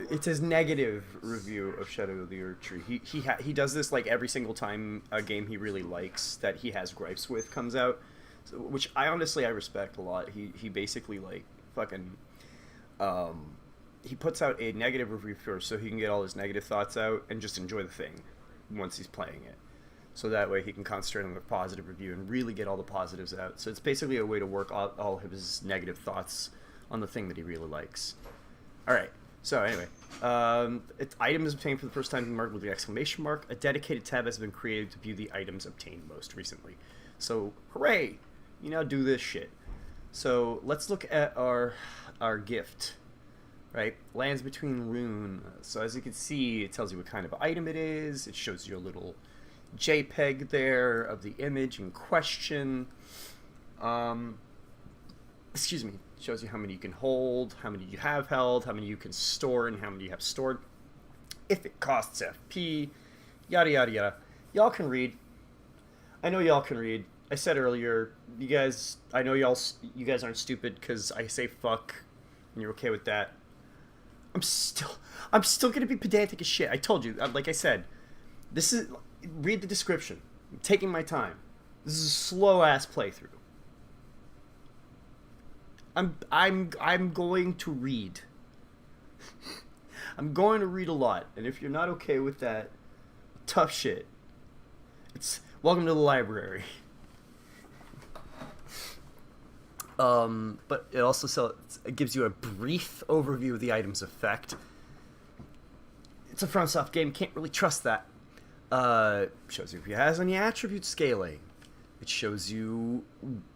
it's his negative review of Shadow of the Erdtree. He does this like every single time a game he really likes that he has gripes with comes out. So, which I respect a lot. He basically like fucking he puts out a negative review first so he can get all his negative thoughts out and just enjoy the thing once he's playing it. So that way he can concentrate on the positive review and really get all the positives out. So it's basically a way to work all of his negative thoughts on the thing that he really likes. Alright, so anyway. Items obtained for the first time marked with the exclamation mark. A dedicated tab has been created to view the items obtained most recently. So, hooray! You now do this shit. So let's look at our gift, right? Lands Between Rune. So as you can see, it tells you what kind of item it is. It shows you a little JPEG there of the image in question. Excuse me. It shows you how many you can hold, how many you have held, how many you can store, and how many you have stored. If it costs FP, yada yada yada. Y'all can read. I know y'all can read. I said earlier, you guys, I know you guys aren't stupid because I say fuck, and you're okay with that. I'm still gonna be pedantic as shit. I told you, like I said, read the description. I'm taking my time. This is a slow ass playthrough. I'm going to read. I'm going to read a lot, and if you're not okay with that, tough shit. It's welcome to the library. But it also it gives you a brief overview of the item's effect. It's a FromSoft game, can't really trust that. Shows you if it has any attribute scaling. It shows you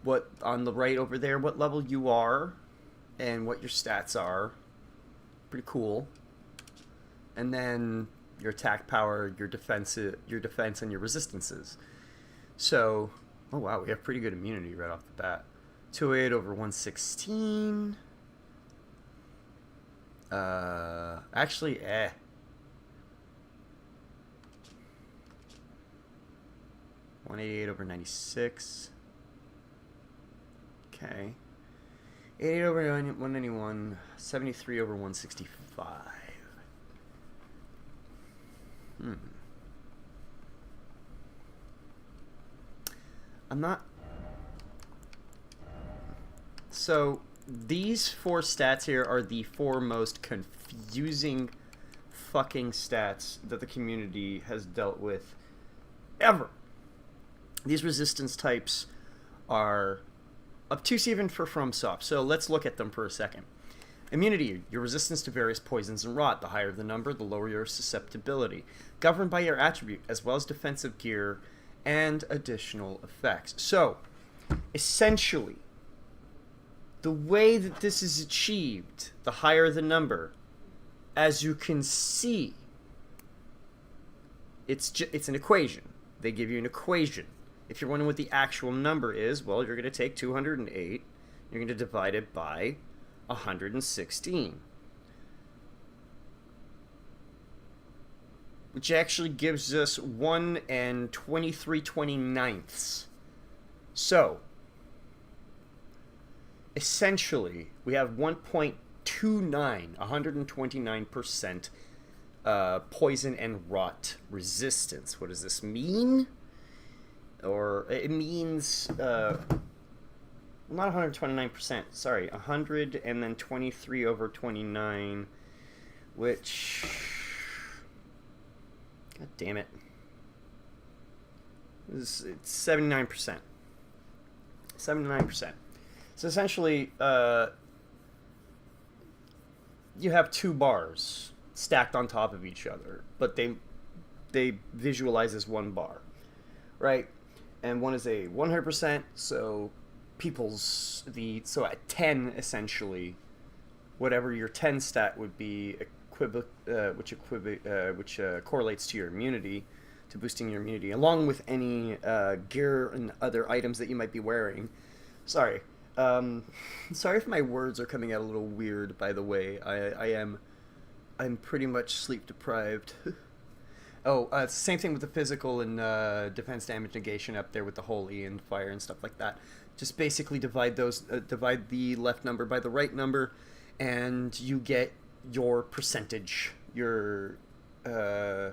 what, on the right over there, what level you are, and what your stats are. Pretty cool. And then your attack power, your defense, and your resistances. So, oh wow, we have pretty good immunity right off the bat. 208 over 116. Actually, 188 over 96. Okay. 88 over 191. 73 over 165. I'm not... So, these 4 stats here are the 4 most confusing fucking stats that the community has dealt with ever. These resistance types are obtuse even for FromSoft, so let's look at them for a second. Immunity, your resistance to various poisons and rot. The higher the number, the lower your susceptibility. Governed by your attribute, as well as defensive gear and additional effects. So, essentially, the way that this is achieved, the higher the number, as you can see, it's an equation. They give you an equation. If you're wondering what the actual number is, well, you're going to take 208, you're going to divide it by 116. Which actually gives us 1 and 23/29. So, essentially, we have 1.29, 129% poison and rot resistance. What does this mean? Or it means not 129%, sorry, 100 and then 23 over 29, which, god damn it, it's 79%. 79%. So essentially, you have 2 bars stacked on top of each other, but they visualize as 1 bar, right? And one is a 100%, so so at 10 essentially, whatever your 10 stat would be, which correlates to your immunity, to boosting your immunity, along with any gear and other items that you might be wearing. Sorry. Sorry if my words are coming out a little weird, by the way. I'm pretty much sleep deprived. Oh, it's the same thing with the physical and defense damage negation up there with the holy and fire and stuff like that. Just basically divide the left number by the right number, and you get your percentage. Your, yeah.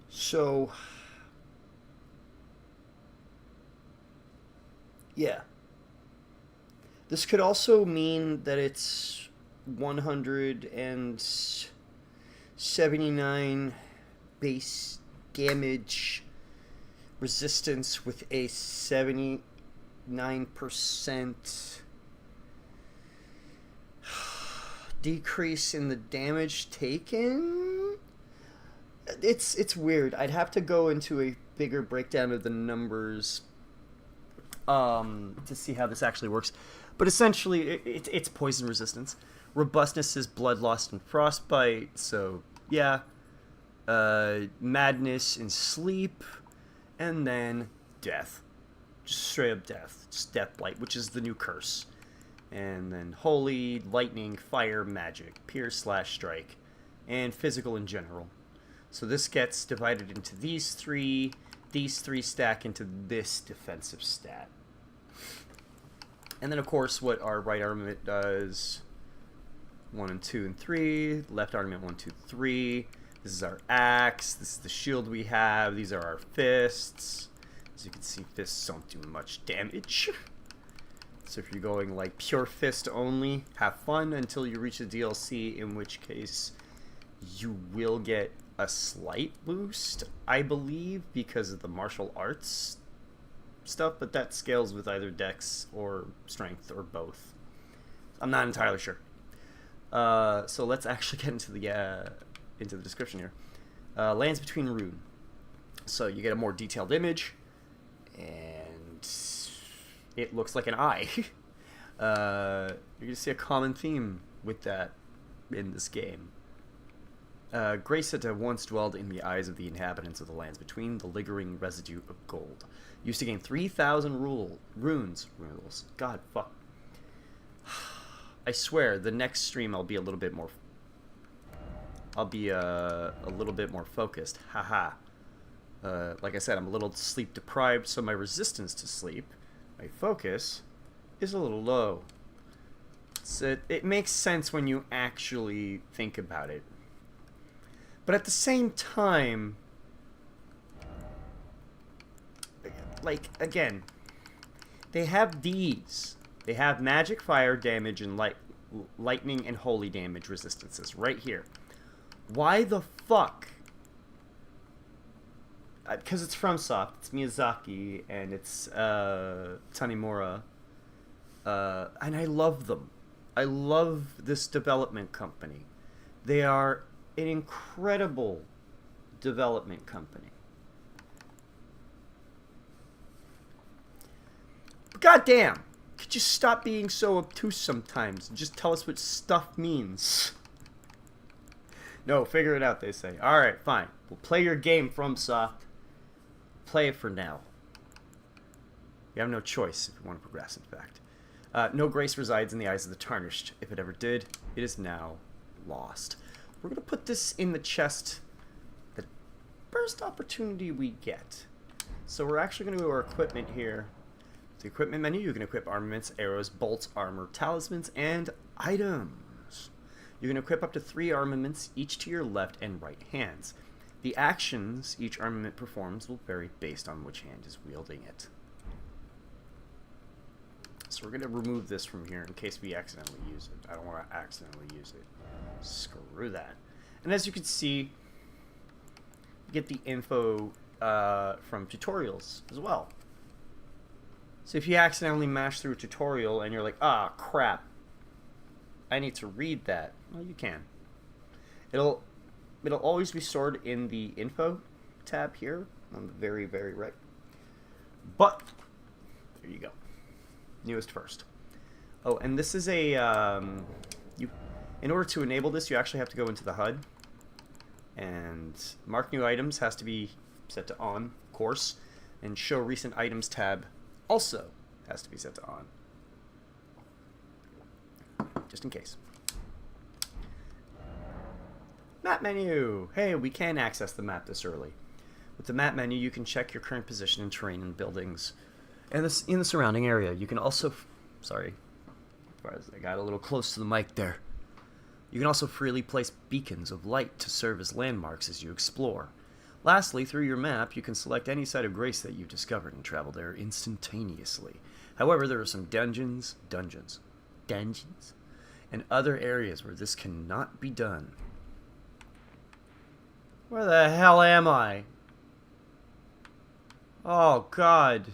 So, yeah. This could also mean that it's 179 base damage resistance with a 79% decrease in the damage taken. It's weird. I'd have to go into a bigger breakdown of the numbers to see how this actually works. But essentially, it's poison resistance. Robustness is blood loss and frostbite, so yeah. Madness and sleep, and then death. Just straight up death. Just death blight, which is the new curse. And then holy, lightning, fire, magic, pierce / strike, and physical in general. So this gets divided into these 3. These 3 stack into this defensive stat. And then, of course, what our right armament does, 1 and 2 and 3, left armament 1, 2, 3. This is our axe. This is the shield we have. These are our fists. As you can see, fists don't do much damage. So if you're going like pure fist only, have fun until you reach the DLC, in which case you will get a slight boost, I believe, because of the martial arts stuff, but that scales with either dex or strength or both. I'm not entirely sure. So let's actually get into the description here. Lands between rune. So you get a more detailed image, and it looks like an eye. You're gonna see a common theme with that in this game. Grace had once dwelled in the eyes of the inhabitants of the lands between, the lingering residue of gold. Used to gain 3,000 runes. God, fuck. I swear, the next stream I'll be a little bit more. I'll be a little bit more focused. Haha. Like I said, I'm a little sleep deprived, so my resistance to sleep, my focus, is a little low. So it makes sense when you actually think about it. But at the same time, like, again, they have these. They have magic, fire, damage, and lightning and holy damage resistances right here. Why the fuck? Because it's FromSoft, it's Miyazaki, and it's Tanimura. And I love them. I love this development company. They are an incredible development company. But goddamn, could you stop being so obtuse sometimes and just tell us what stuff means? No, figure it out, they say. Alright, fine. We'll play your game, FromSoft. Play it for now. You have no choice if you want to progress, in fact. No grace resides in the eyes of the tarnished. If it ever did, it is now lost. We're going to put this in the chest the first opportunity we get. So we're actually going to go to our equipment here. The equipment menu, you can equip armaments, arrows, bolts, armor, talismans, and items. You can equip up to 3 armaments, each to your left and right hands. The actions each armament performs will vary based on which hand is wielding it. So we're going to remove this from here in case we accidentally use it. I don't want to accidentally use it. Screw that. And as you can see, you get the info from tutorials as well. So if you accidentally mash through a tutorial and you're like, ah, crap, I need to read that, well, you can. It'll always be stored in the info tab here on the very, very right. But there you go. Newest first. Oh, and this is a in order to enable this, you actually have to go into the HUD, and mark new items has to be set to on, of course, and show recent items tab also has to be set to on, just in case. Map menu! Hey, we can access the map this early. With the map menu, you can check your current position and terrain in buildings and in the surrounding area. You can also, sorry, I got a little close to the mic there. You can also freely place beacons of light to serve as landmarks as you explore. Lastly, through your map, you can select any site of grace that you've discovered and travel there instantaneously. However, there are some dungeons, and other areas where this cannot be done. Where the hell am I? Oh, God.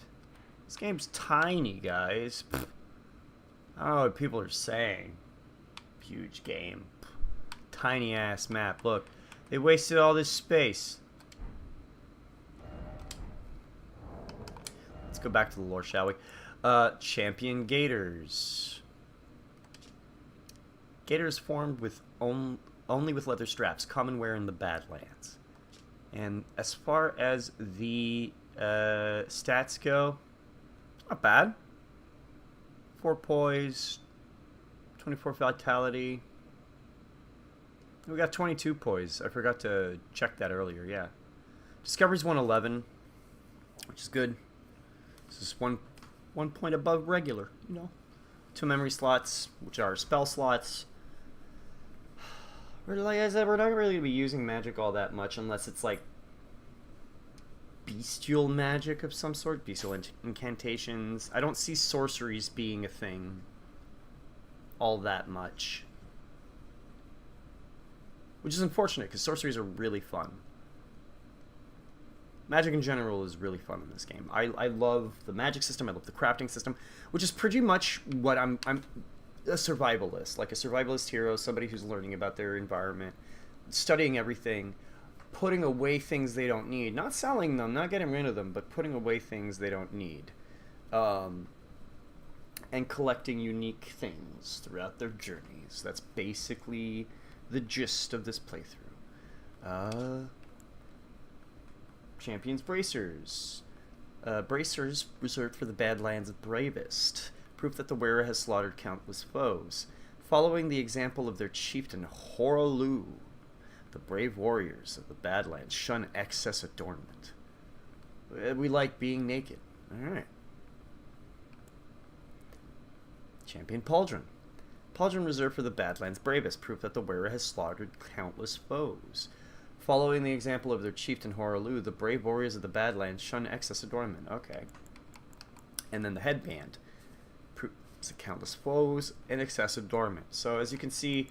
This game's tiny, guys. Pfft. I don't know what people are saying. Huge game. Tiny ass map. Look, they wasted all this space. Let's go back to the lore, shall we? Champion Gators. Gators formed with only with leather straps, common wear in the Badlands. And as far as the stats go, not bad. 4 poise, 24 vitality. We got 22 poise. I forgot to check that earlier, yeah. Discovery's 111, which is good. This is one point above regular, you know. 2 memory slots, which are spell slots. Like I said, we're not really going to be using magic all that much unless it's like bestial magic of some sort, bestial incantations. I don't see sorceries being a thing all that much, which is unfortunate because sorceries are really fun. Magic in general is really fun in this game. I love the magic system. I love the crafting system, which is pretty much what I'm a survivalist, like a survivalist hero, somebody who's learning about their environment, studying everything, putting away things they don't need, not selling them, not getting rid of them, but putting away things they don't need, and collecting unique things throughout their journeys. That's basically the gist of this playthrough. Champions Bracers. Bracers reserved for the Badlands bravest. Proof that the wearer has slaughtered countless foes. Following the example of their chieftain Horaloo, the brave warriors of the Badlands shun excess adornment. We like being naked. Alright. Champion Pauldron. Pauldron reserved for the Badlands bravest. Proof that the wearer has slaughtered countless foes. Following the example of their chieftain Horaloo, the brave warriors of the Badlands shun excess adornment. Okay. And then the headband. Proves countless foes and excessive adornment. So as you can see,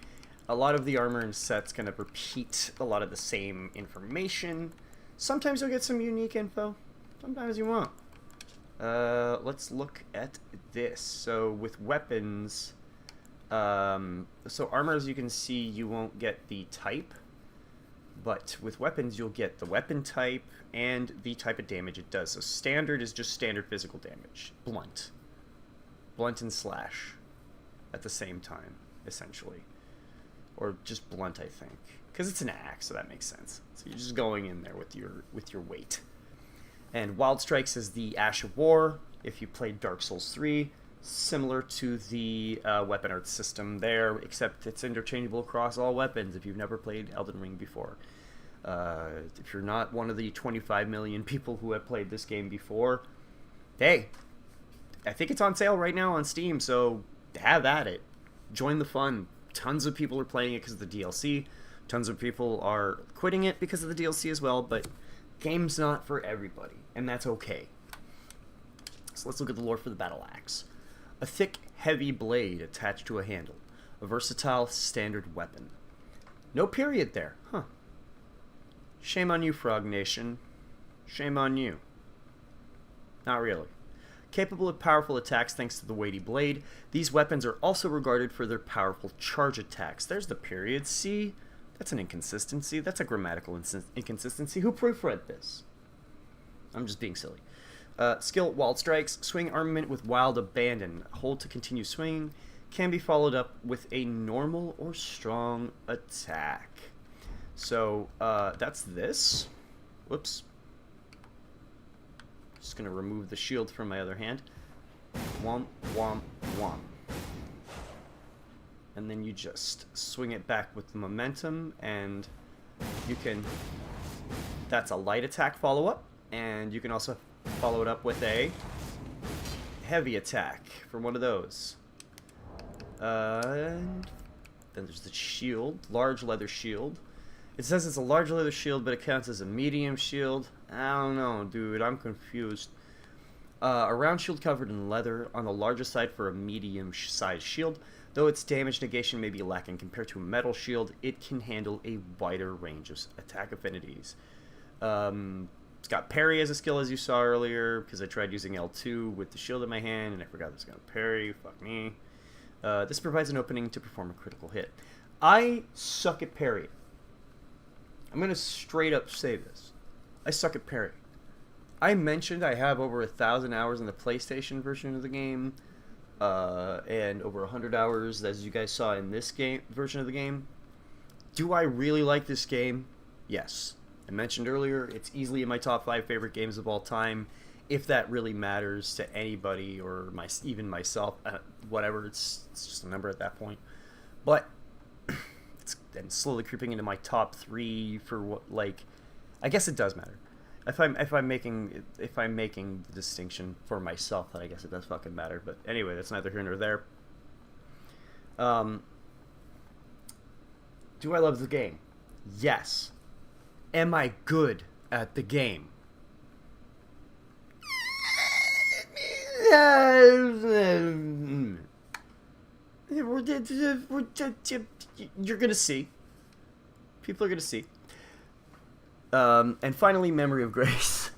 a lot of the armor and sets kind of repeat a lot of the same information. Sometimes you'll get some unique info. Sometimes you won't. Let's look at this. So with weapons, so armor, as you can see, you won't get the type. But with weapons, you'll get the weapon type and the type of damage it does. So standard is just standard physical damage. Blunt. Blunt and slash at the same time, essentially. Or just blunt, I think. Because it's an axe, so that makes sense. So you're just going in there with your weight. And Wild Strikes is the Ash of War. If you played Dark Souls 3, similar to the weapon art system there, except it's interchangeable across all weapons if you've never played Elden Ring before. If you're not one of the 25 million people who have played this game before, hey, I think it's on sale right now on Steam, so have at it. Join the fun. Tons of people are playing it because of the DLC. Tons of people are quitting it because of the DLC as well, but game's not for everybody, and that's okay. So let's look at the lore for the Battle Axe. A thick, heavy blade attached to a handle. A versatile, standard weapon. No period there. Huh. Shame on you, Frog Nation. Shame on you. Not really. Capable of powerful attacks thanks to the weighty blade, these weapons are also regarded for their powerful charge attacks. There's the period. See? That's an inconsistency. That's a grammatical inconsistency. Who proofread this? I'm just being silly. Skill, Wild Strikes. Swing armament with wild abandon. Hold to continue swinging. Can be followed up with a normal or strong attack. So, that's this. Whoops. Just going to remove the shield from my other hand. Womp, womp, womp. And then you just swing it back with the momentum, and you can... That's a light attack follow-up, and you can also follow it up with a heavy attack for one of those. And then there's the shield, large leather shield. It says it's a large leather shield, but it counts as a medium shield. I don't know, dude. I'm confused. A round shield covered in leather on the larger side for a medium-sized shield. Though its damage negation may be lacking compared to a metal shield, it can handle a wider range of attack affinities. It's got parry as a skill, as you saw earlier, because I tried using L2 with the shield in my hand, and I forgot it was going to parry. Fuck me. This provides an opening to perform a critical hit. I suck at parry. I'm going to straight up say this. I suck at parry. I mentioned I have over 1,000 hours in the PlayStation version of the game, and over 100 hours, as you guys saw in this game version of the game. Do I really like this game? Yes. I mentioned earlier, it's easily in my top 5 favorite games of all time. If that really matters to anybody, or even myself, whatever, it's just a number at that point. But it's slowly creeping into my top 3 for what, like, I guess it does matter. If I'm making the distinction for myself, then I guess it does fucking matter. But anyway, that's neither here nor there. Do I love the game? Yes. Am I good at the game? You're gonna see. People are gonna see. And finally, Memory of Grace.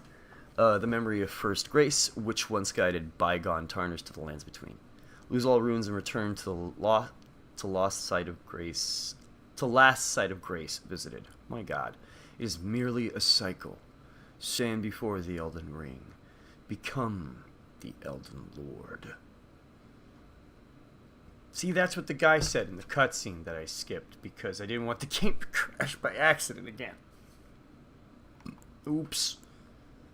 The memory of first grace, which once guided bygone tarnish to the lands between. Lose all runes and return to last sight of grace visited. My God, it is merely a cycle. Stand before the Elden Ring. Become the Elden Lord. See, that's what the guy said in the cutscene that I skipped because I didn't want the game to crash by accident again. Oops.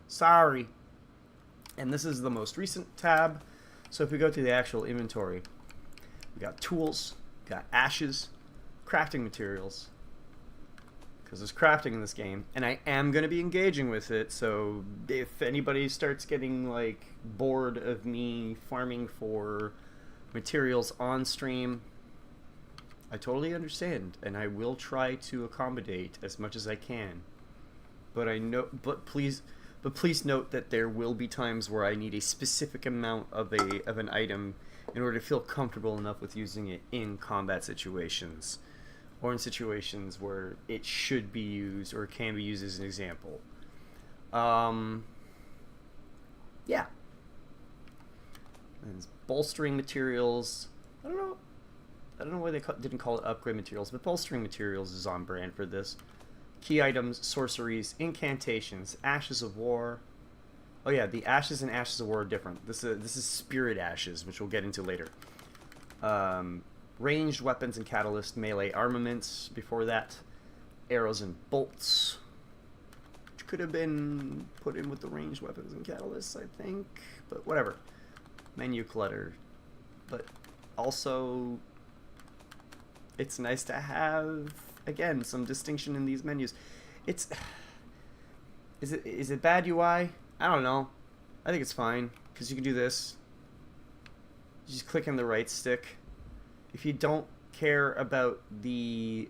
Sorry. And this is the most recent tab. So if we go to the actual inventory, we got tools, we got ashes, crafting materials, because there's crafting in this game, and I am going to be engaging with it, so if anybody starts getting like bored of me farming for materials on stream, I totally understand, and I will try to accommodate as much as I can. But please note that there will be times where I need a specific amount of an item in order to feel comfortable enough with using it in combat situations, or in situations where it should be used or can be used as an example. Yeah. And bolstering materials. I don't know why they didn't call it upgrade materials, but bolstering materials is on brand for this. Key items, sorceries, incantations, ashes of war. Oh yeah, the ashes and ashes of war are different. This is spirit ashes, which we'll get into later. Ranged weapons and catalyst, melee armaments. Before that, arrows and bolts, which could have been put in with the ranged weapons and catalysts, I think. But whatever. Menu clutter. But also, it's nice to have, again, some distinction in these menus. Is it bad UI? I don't know. I think it's fine, because you can do this. You just click on the right stick. If you don't care about the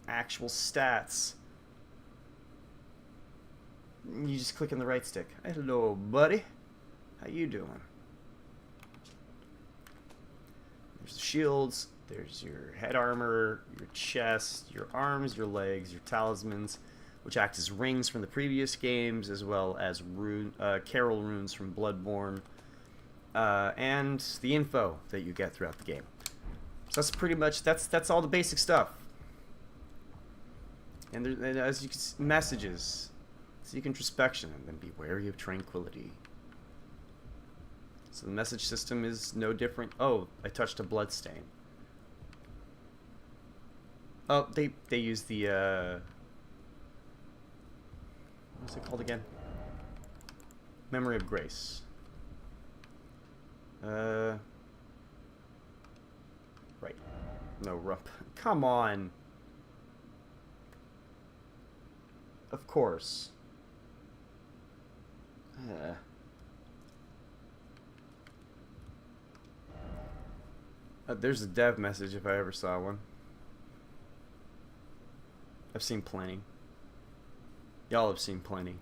actual stats, you just click on the right stick. Hello, buddy. How you doing? There's the shields. There's your head armor, your chest, your arms, your legs, your talismans, which act as rings from the previous games, as well as Carol runes from Bloodborne, and the info that you get throughout the game. So that's pretty much that's all the basic stuff. And as you can see, messages, seek introspection, and then be wary of tranquility. So the message system is no different. Oh, I touched a bloodstain. Oh, they use the what's it called again? Memory of Grace. Right. No, rump. Come on. Of course. There's a dev message if I ever saw one. I've seen plenty. Y'all have seen plenty.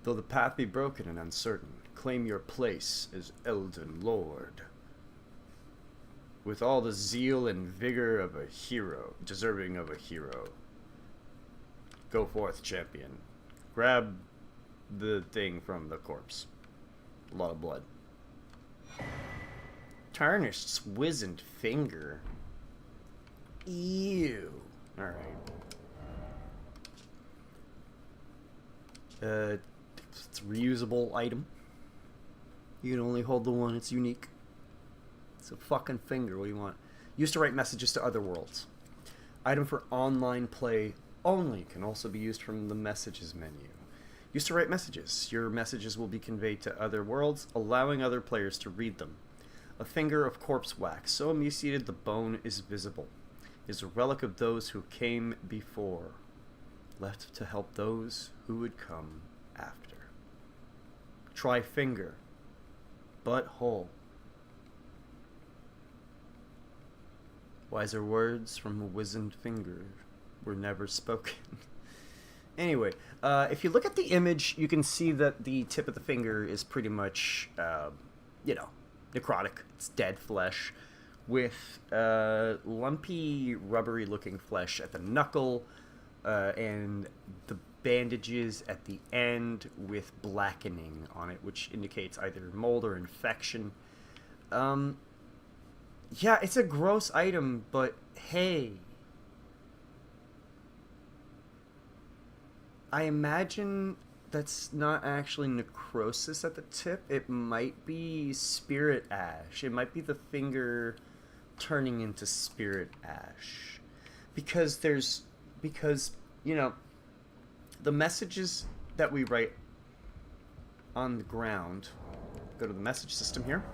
Though the path be broken and uncertain, claim your place as Elden Lord. With all the zeal and vigor of a hero, deserving of a hero. Go forth, champion. Grab the thing from the corpse. A lot of blood. Tarnished, wizened finger. Ew. Alright. It's a reusable item. You can only hold the one, it's unique. It's a fucking finger, what do you want? Used to write messages to other worlds. Item for online play only, can also be used from the messages menu. Used to write messages. Your messages will be conveyed to other worlds, allowing other players to read them. A finger of corpse wax, so emaciated the bone is visible. It is a relic of those who came before, left to help those who would come after. Try finger, but whole. Wiser words from a wizened finger were never spoken. Anyway, if you look at the image, you can see that the tip of the finger is pretty much, you know, necrotic. It's dead flesh with lumpy, rubbery-looking flesh at the knuckle, and the bandages at the end with blackening on it, which indicates either mold or infection. Yeah, it's a gross item, but hey. I imagine that's not actually necrosis at the tip. It might be spirit ash. It might be the finger turning into spirit ash. Because you know, the messages that we write on the ground, go to the message system here.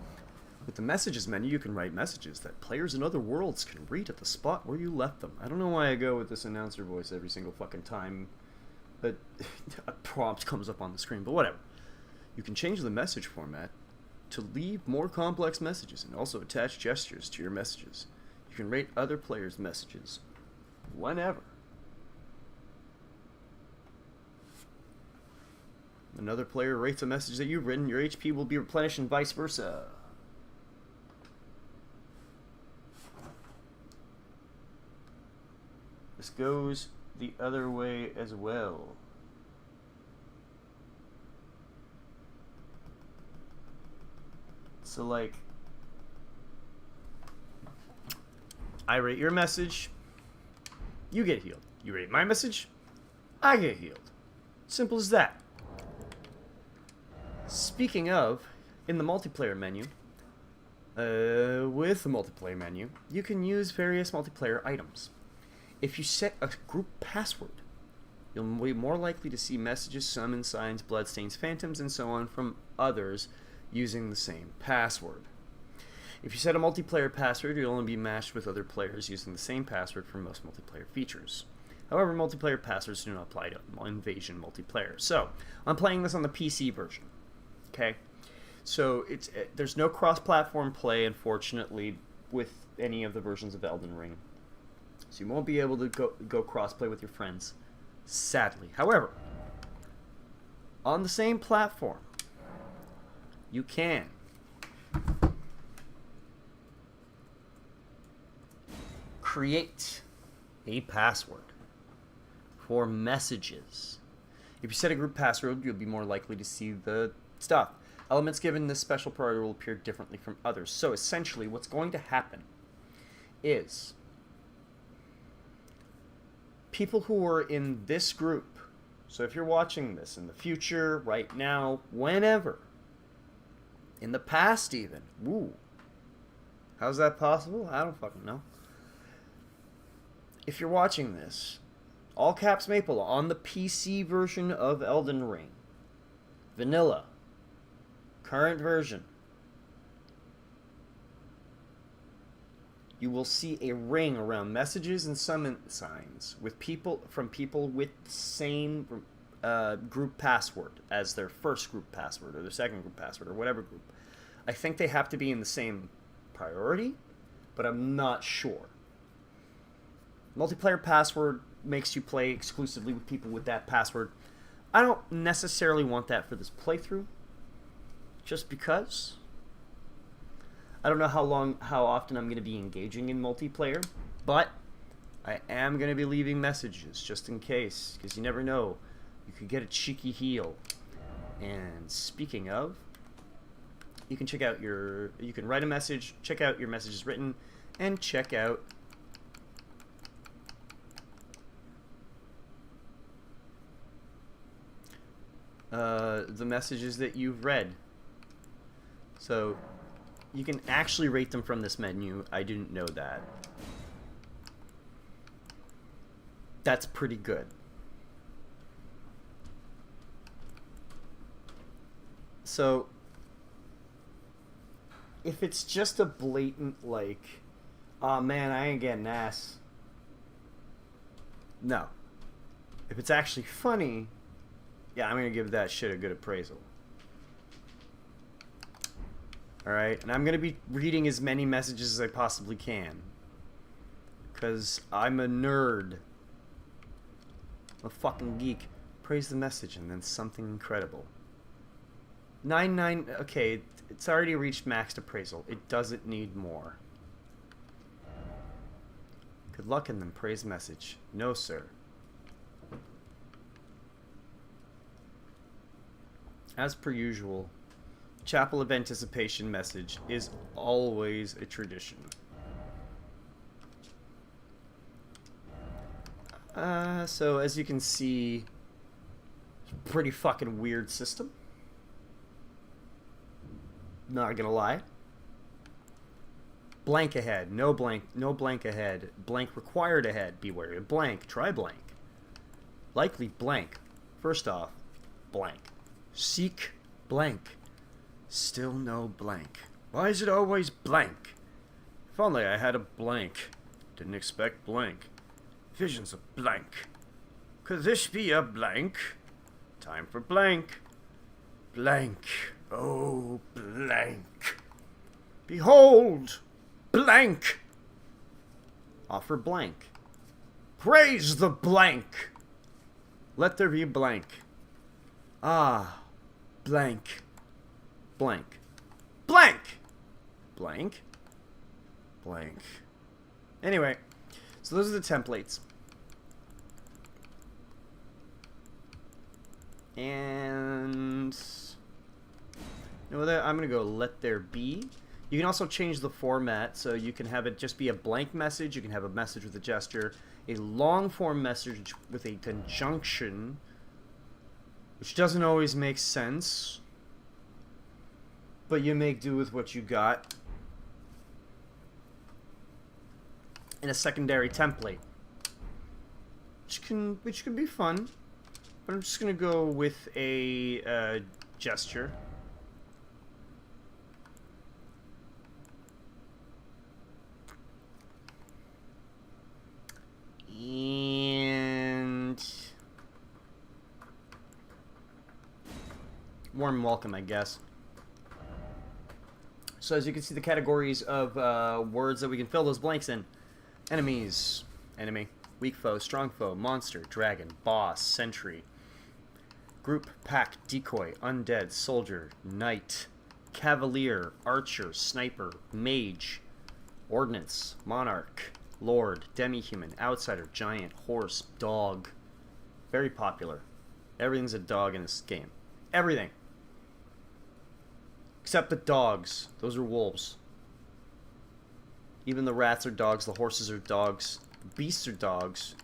With the messages menu, you can write messages that players in other worlds can read at the spot where you left them. I don't know why I go with this announcer voice every single fucking time, but a prompt comes up on the screen, but whatever. You can change the message format to leave more complex messages and also attach gestures to your messages. You can rate other players' messages whenever. Another player rates a message that you've written, your HP will be replenished and vice versa. This goes the other way as well. So, like, I rate your message, you get healed. You rate my message, I get healed. Simple as that. Speaking of, in the multiplayer menu, with the multiplayer menu, you can use various multiplayer items. If you set a group password, you'll be more likely to see messages, summons, signs, bloodstains, phantoms, and so on from others using the same password. If you set a multiplayer password, you'll only be matched with other players using the same password for most multiplayer features. However, multiplayer passwords do not apply to Invasion multiplayer. So, I'm playing this on the PC version. Okay? So, there's no cross-platform play, unfortunately, with any of the versions of Elden Ring. So you won't be able to go cross-play with your friends, sadly. However, on the same platform, you can create a password for messages. If you set a group password, you'll be more likely to see the stuff. Elements given this special priority will appear differently from others. So essentially, what's going to happen is people who are in this group, so if you're watching this in the future, right now, whenever, in the past even, woo, how's that possible? I don't fucking know. If you're watching this, all caps Maple on the PC version of Elden Ring, vanilla, current version, you will see a ring around messages and summon signs with people with the same group password as their first group password or their second group password or whatever group. I think they have to be in the same priority, but I'm not sure. Multiplayer password makes you play exclusively with people with that password. I don't necessarily want that for this playthrough, just because. I don't know how often I'm going to be engaging in multiplayer, but I am going to be leaving messages just in case, because you never know. You could get a cheeky heal. And speaking of, you can you can write a message, check out your messages written, and check out the messages that you've read. So you can actually rate them from this menu. I didn't know that. That's pretty good. So if it's just a blatant, like, oh man, I ain't getting ass. No. If it's actually funny, yeah, I'm going to give that shit a good appraisal. Alright, and I'm going to be reading as many messages as I possibly can. Because I'm a nerd. I'm a fucking geek. Praise the message and then something incredible. 99. Okay, it's already reached maxed appraisal. It doesn't need more. Good luck and then praise message. No, sir. As per usual, chapel of anticipation message is always a tradition. So as you can see, pretty fucking weird system. Not gonna lie. Blank ahead. No blank ahead. Blank required ahead. Be wary of blank. Try blank. Likely blank. First off, blank. Seek blank. Still no blank. Why is it always blank? If only I had a blank. Didn't expect blank. Visions of blank. Could this be a blank? Time for blank. Blank. Oh, blank. Behold, blank. Offer blank. Praise the blank. Let there be blank. Ah, blank. Blank. Blank. Blank. Blank. Anyway, so those are the templates. And you know what, I'm going to go let there be. You can also change the format, so you can have it just be a blank message, you can have a message with a gesture, a long form message with a conjunction, which doesn't always make sense, but you make do with what you got, and a secondary template, which can be fun. But I'm just going to go with a gesture. And warm welcome, I guess. So as you can see, the categories of words that we can fill those blanks in. Enemies. Enemy. Weak foe. Strong foe. Monster. Dragon. Boss. Sentry. Group, pack, decoy, undead, soldier, knight, cavalier, archer, sniper, mage, ordnance, monarch, lord, demi-human, outsider, giant, horse, dog. Very popular. Everything's a dog in this game. Everything. Except the dogs. Those are wolves. Even the rats are dogs, the horses are dogs, the beasts are dogs.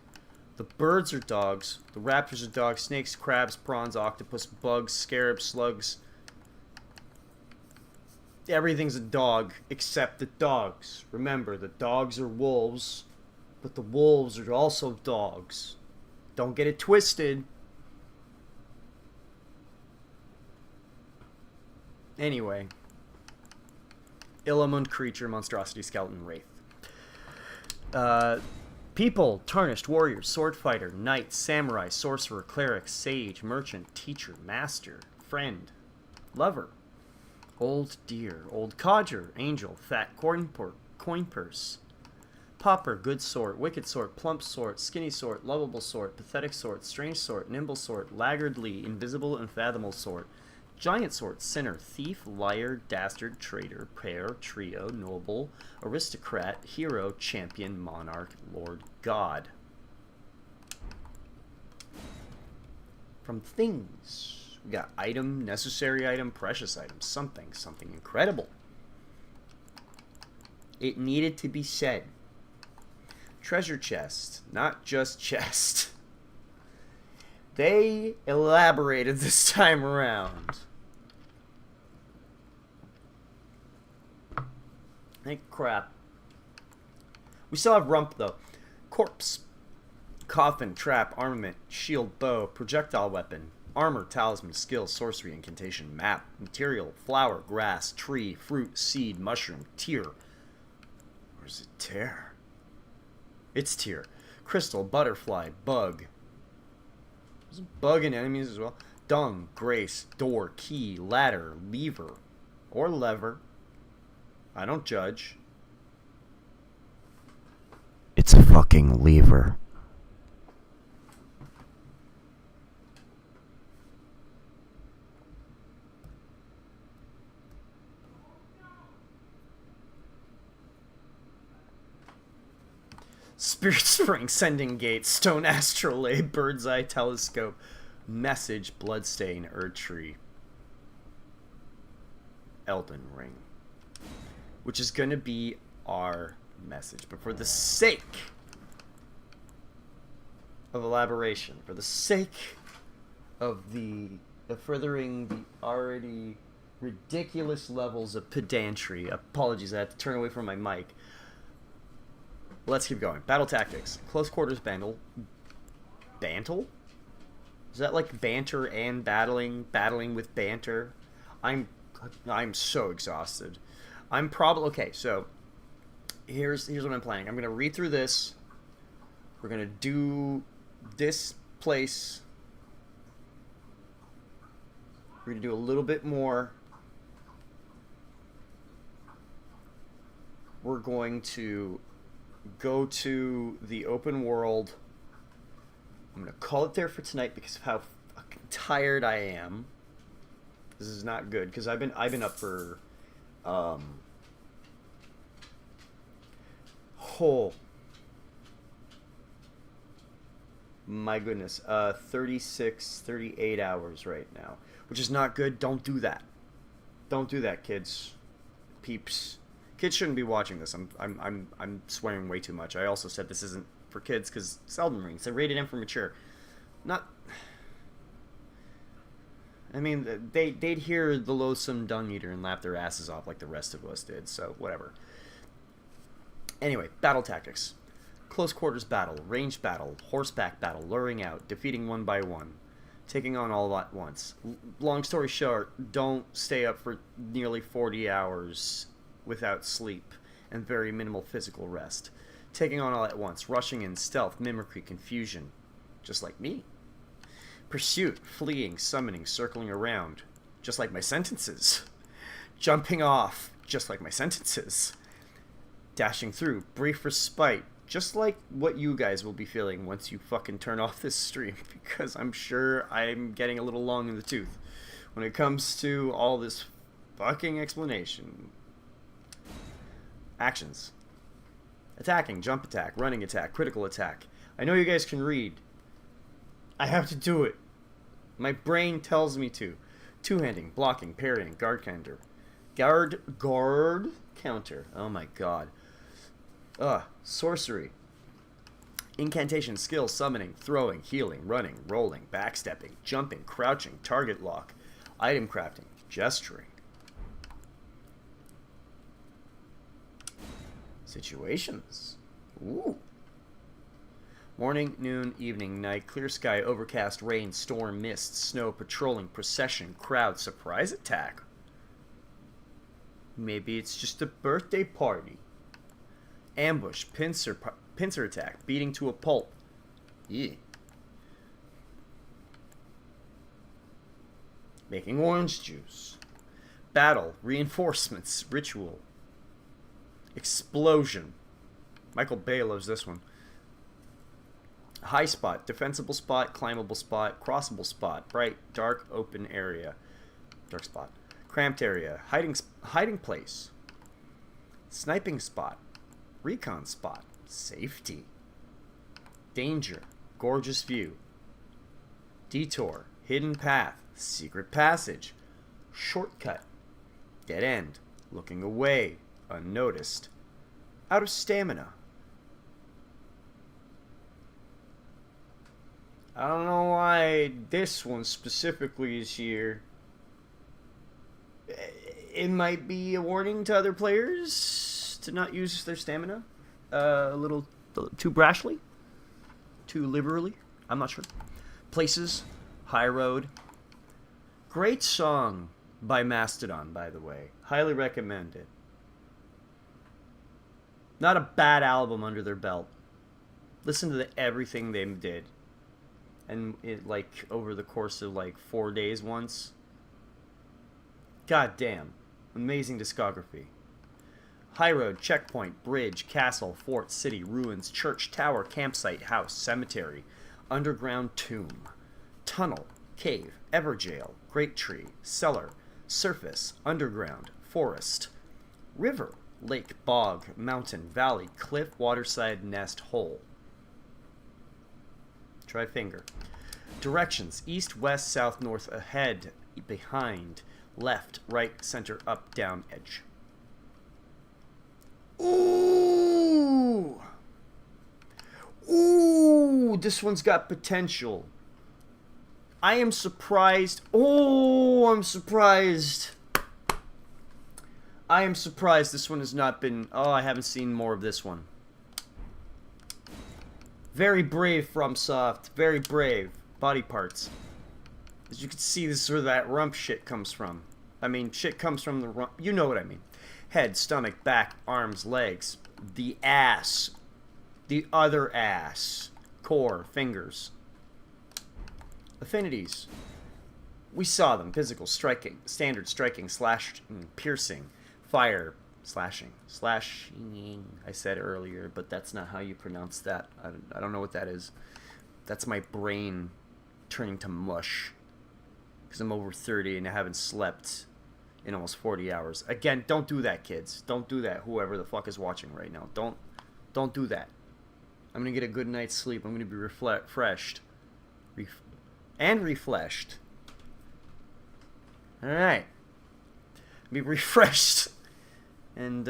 The birds are dogs. The raptors are dogs. Snakes, crabs, prawns, octopus, bugs, scarabs, slugs. Everything's a dog except the dogs. Remember, the dogs are wolves, but the wolves are also dogs. Don't get it twisted. Anyway. Illimund creature, monstrosity, skeleton, wraith. People, tarnished, warrior, sword fighter, knight, samurai, sorcerer, cleric, sage, merchant, teacher, master, friend, lover, old deer, old codger, angel, fat coin purse, pauper, good sort, wicked sort, plump sort, skinny sort, lovable sort, pathetic sort, strange sort, nimble sort, laggardly, invisible, unfathomable sort, giant sort, sinner, thief, liar, dastard, traitor, pair, trio, noble, aristocrat, hero, champion, monarch, lord, god. From things, we got item, necessary item, precious item, something incredible. It needed to be said. Treasure chest, not just chest. They elaborated this time around. Thank crap. We still have rump though. Corpse. Coffin, trap, armament, shield, bow, projectile weapon, armor, talisman, skill, sorcery, incantation, map, material, flower, grass, tree, fruit, seed, mushroom, tier. Or is it tear? It's tier. Crystal, butterfly, bug. There's a bug in enemies as well. Dung, grace, door, key, ladder, lever, or lever. I don't judge. It's a fucking lever. Spirit Spring, Sending Gate, Stone Astrolabe, Bird's Eye Telescope, Message, Bloodstain, Erdtree, Elden Ring. Which is going to be our message. But for the sake of elaboration, for the sake of furthering the already ridiculous levels of pedantry, apologies, I had to turn away from my mic. Let's keep going. Battle tactics. Close quarters bantle. Bantle? Is that like banter and battling? Battling with banter? I'm so exhausted. I'm probably... Okay, so... Here's what I'm planning. I'm going to read through this. We're going to do this place. We're going to do a little bit more. We're going to go to the open world. I'm going to call it there for tonight because of how fucking tired I am. This is not good because I've been up for oh my goodness, 38 hours right now, which is not good. Don't do that. Don't do that, kids, peeps. Kids shouldn't be watching this. I'm swearing way too much. I also said this isn't for kids because it's Elden Ring. It's rated M for mature. Not. I mean, they'd hear the loathsome dung eater and laugh their asses off like the rest of us did. So whatever. Anyway, battle tactics: close quarters battle, ranged battle, horseback battle, luring out, defeating one by one, taking on all at once. Long story short, don't stay up for nearly 40 hours without sleep and very minimal physical rest. Taking on all at once, rushing in, stealth, mimicry, confusion, just like me. Pursuit, fleeing, summoning, circling around, just like my sentences. Jumping off, just like my sentences. Dashing through, brief respite, just like what you guys will be feeling once you fucking turn off this stream, because I'm sure I'm getting a little long in the tooth when it comes to all this fucking explanation. Actions: attacking, jump attack, running attack, critical attack. I know you guys can read. I have to do it. My brain tells me to. Two-handing, blocking, parrying, guard counter. Guard counter. Oh my god. Sorcery. Incantation, skill, summoning, throwing, healing, running, rolling, backstepping, jumping, crouching, target lock, item crafting, gesturing. Situations. Ooh. Morning, noon, evening, night, clear sky, overcast, rain, storm, mist, snow, patrolling, procession, crowd, surprise attack. Maybe it's just a birthday party. Ambush, pincer attack, beating to a pulp. Yeah. Making orange juice. Battle, reinforcements, ritual. Explosion. Michael Bay loves this one. High spot, defensible spot, climbable spot, crossable spot, bright, dark, open area. Dark spot. Cramped area, hiding place. Sniping spot, recon spot, safety. Danger, gorgeous view. Detour, hidden path, secret passage. Shortcut, dead end, looking away, unnoticed. Out of stamina. I don't know why this one specifically is here. It might be a warning to other players to not use their stamina a little too brashly, too liberally. I'm not sure. Places, High Road. Great song by Mastodon, by the way. Highly recommend it. Not a bad album under their belt. Listen to everything they did. And it, like, over the course of, like, 4 days once. God damn. Amazing discography. High road, checkpoint, bridge, castle, fort, city, ruins, church, tower, campsite, house, cemetery, underground tomb, tunnel, cave, everjail, great tree, cellar, surface, underground, forest, river, lake, bog, mountain, valley, cliff, waterside, nest, hole. Try finger. Directions: east, west, south, north, ahead, behind, left, right, center, up, down, edge. Ooh! Ooh, this one's got potential. I am surprised. Oh, I'm surprised. I am surprised this one has not been... Oh, I haven't seen more of this one. Very brave, FromSoft. Very brave. Body parts. As you can see, this is where that rump shit comes from. I mean, shit comes from the rump. You know what I mean. Head, stomach, back, arms, legs. The ass. The other ass. Core, fingers. Affinities. We saw them. Physical, striking, standard, striking, slash, piercing, fire, slashing. Slashing, I said earlier, but that's not how you pronounce that. I don't know what that is. That's my brain turning to mush. Because I'm over 30 and I haven't slept in almost 40 hours. Again, don't do that, kids. Don't do that, whoever the fuck is watching right now. Don't do that. I'm going to get a good night's sleep. I'm going to be refreshed. And refreshed. Alright. Be refreshed. And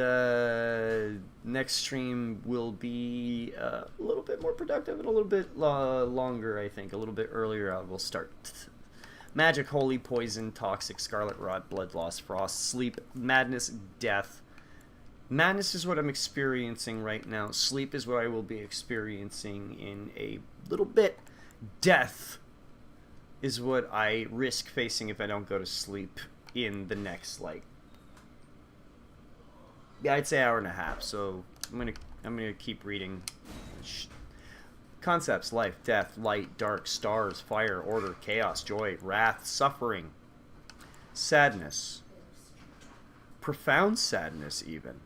next stream will be a little bit more productive and a little bit longer, I think. A little bit earlier we'll start. Magic, holy, poison, toxic, scarlet rot, blood loss, frost, sleep, madness, death. Madness is what I'm experiencing right now. Sleep is what I will be experiencing in a little bit. Death is what I risk facing if I don't go to sleep in the next, like, yeah, I'd say hour and a half. So I'm gonna keep reading. Concepts: life, death, light, dark, stars, fire, order, chaos, joy, wrath, suffering, sadness, profound sadness, even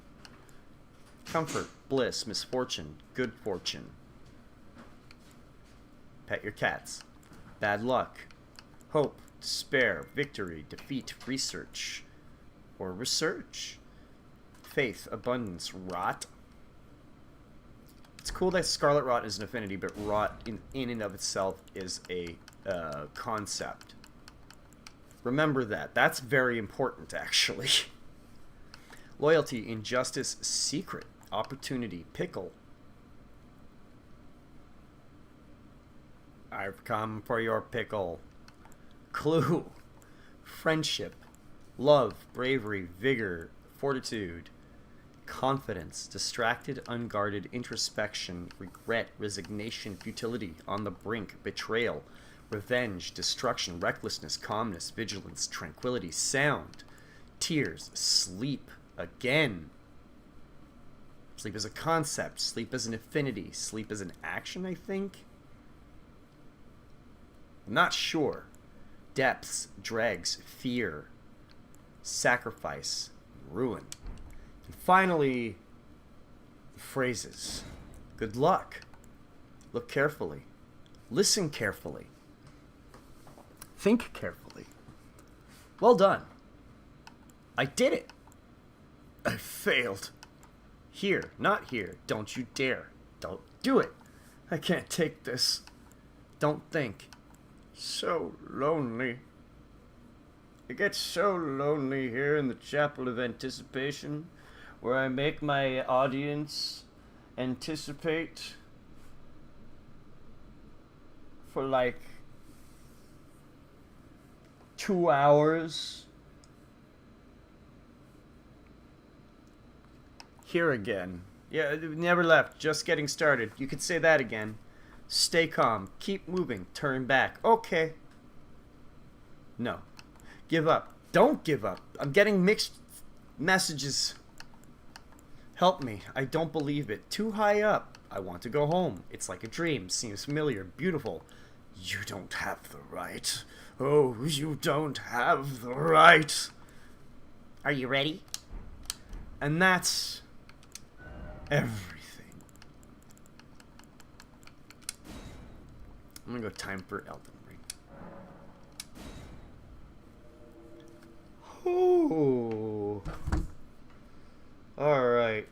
comfort, bliss, misfortune, good fortune. Pet your cats. Bad luck, hope, despair, victory, defeat, research, or research. Faith, abundance, rot. It's cool that scarlet rot is an affinity, but rot in and of itself is a concept. Remember that. That's very important, actually. Loyalty, injustice, secret, opportunity, pickle. I've come for your pickle. Clue, friendship, love, bravery, vigor, fortitude, confidence, distracted, unguarded, introspection, regret, resignation, futility, on the brink, betrayal, revenge, destruction, recklessness, calmness, vigilance, tranquility, sound, tears, sleep, again. Sleep is a concept, sleep is an affinity, sleep is an action, I think. I'm not sure. Depths, dregs, fear, sacrifice, ruin. And finally, the phrases. Good luck. Look carefully. Listen carefully. Think carefully. Well done. I did it. I failed. Here, not here. Don't you dare. Don't do it. I can't take this. Don't think. So lonely. It gets so lonely here in the Chapel of Anticipation, where I make my audience anticipate for like 2 hours. Here again. Yeah, never left, just getting started. You could say that again. Stay calm, keep moving, turn back. Okay. No. Give up. Don't give up. I'm getting mixed messages. Help me. I don't believe it. Too high up. I want to go home. It's like a dream. Seems familiar. Beautiful. You don't have the right. Oh, you don't have the right. Are you ready? And that's everything. I'm gonna go time for Elden Ring. Oh. Alright.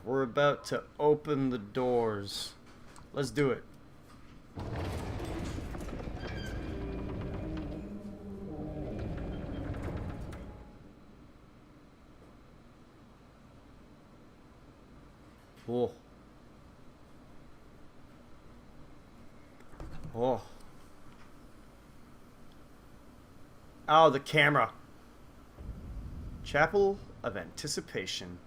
We're about to open the doors. Let's do it. Oh. Oh. Oh, the camera. Chapel of Anticipation.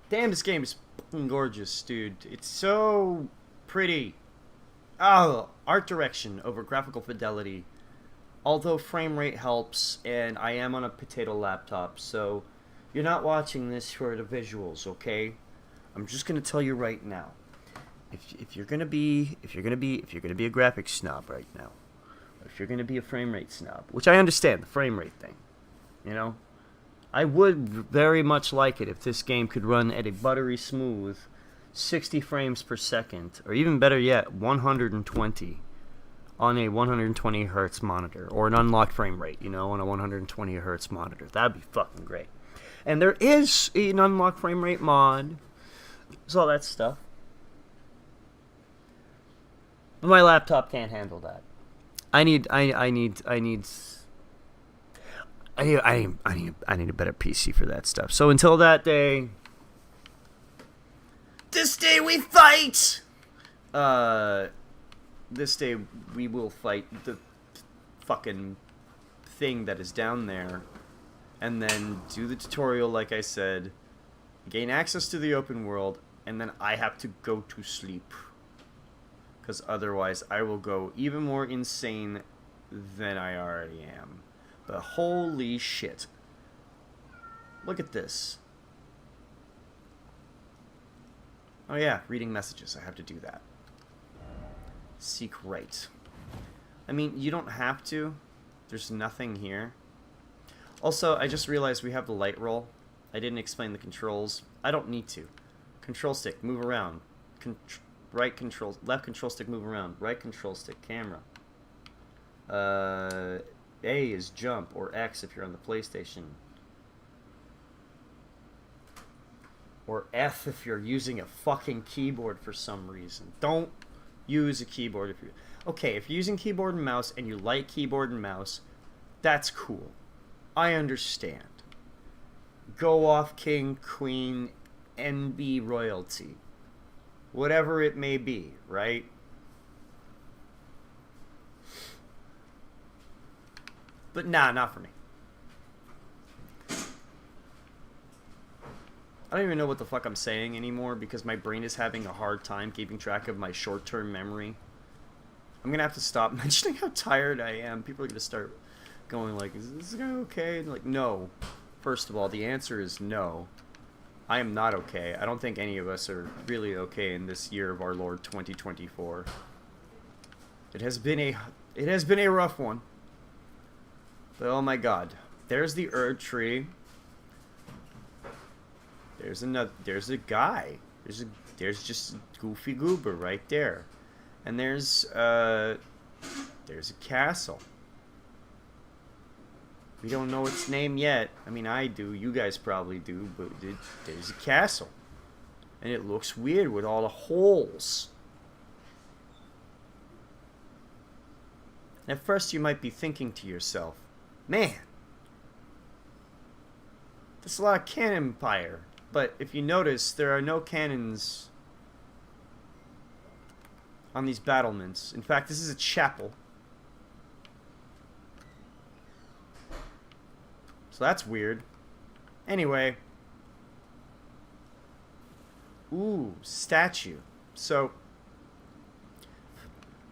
Damn, this game is fucking gorgeous, dude. It's so pretty. Oh, art direction over graphical fidelity. Although frame rate helps, and I am on a potato laptop, so you're not watching this for the visuals, okay? I'm just gonna tell you right now. If you're gonna be a graphics snob right now, or if you're gonna be a frame rate snob, which I understand the frame rate thing, you know, I would very much like it if this game could run at a buttery smooth 60 frames per second, or even better yet, 120 on a 120 hertz monitor, or an unlocked frame rate, you know, on a 120 hertz monitor. That'd be fucking great. And there is an unlocked frame rate mod. There's all that stuff. But my laptop can't handle that. I need a better PC for that stuff. So until that day, this day we fight. This day we will fight the fucking thing that is down there, and then do the tutorial like I said, gain access to the open world, and then I have to go to sleep. Because otherwise I will go even more insane than I already am. But holy shit. Look at this. Oh yeah, reading messages. I have to do that. Seek right. I mean, you don't have to. There's nothing here. Also, I just realized we have the light roll. I didn't explain the controls. I don't need to. Control stick, move around. Right control, left control stick, move around. Right control stick, camera. A is jump, or X if you're on the PlayStation. Or F if you're using a fucking keyboard for some reason. Don't use a keyboard if you... Okay, if you're using keyboard and mouse and you like keyboard and mouse, that's cool. I understand. Go off king, queen, NB royalty. Whatever it may be, right? But nah, not for me. I don't even know what the fuck I'm saying anymore because my brain is having a hard time keeping track of my short-term memory. I'm gonna have to stop mentioning how tired I am. People are gonna start going like, is this guy okay? And like, no. First of all, the answer is no. I am not okay. I don't think any of us are really okay in this year of our Lord 2024. It has been a rough one. But oh my god. There's the herb tree. There's a guy. There's just Goofy Goober right there. And there's a castle. We don't know its name yet. I mean, I do. You guys probably do. But there's a castle. And it looks weird with all the holes. At first you might be thinking to yourself, man, that's a lot of cannon fire. But if you notice, there are no cannons on these battlements. In fact, this is a chapel. So that's weird. Anyway. Ooh, statue. So,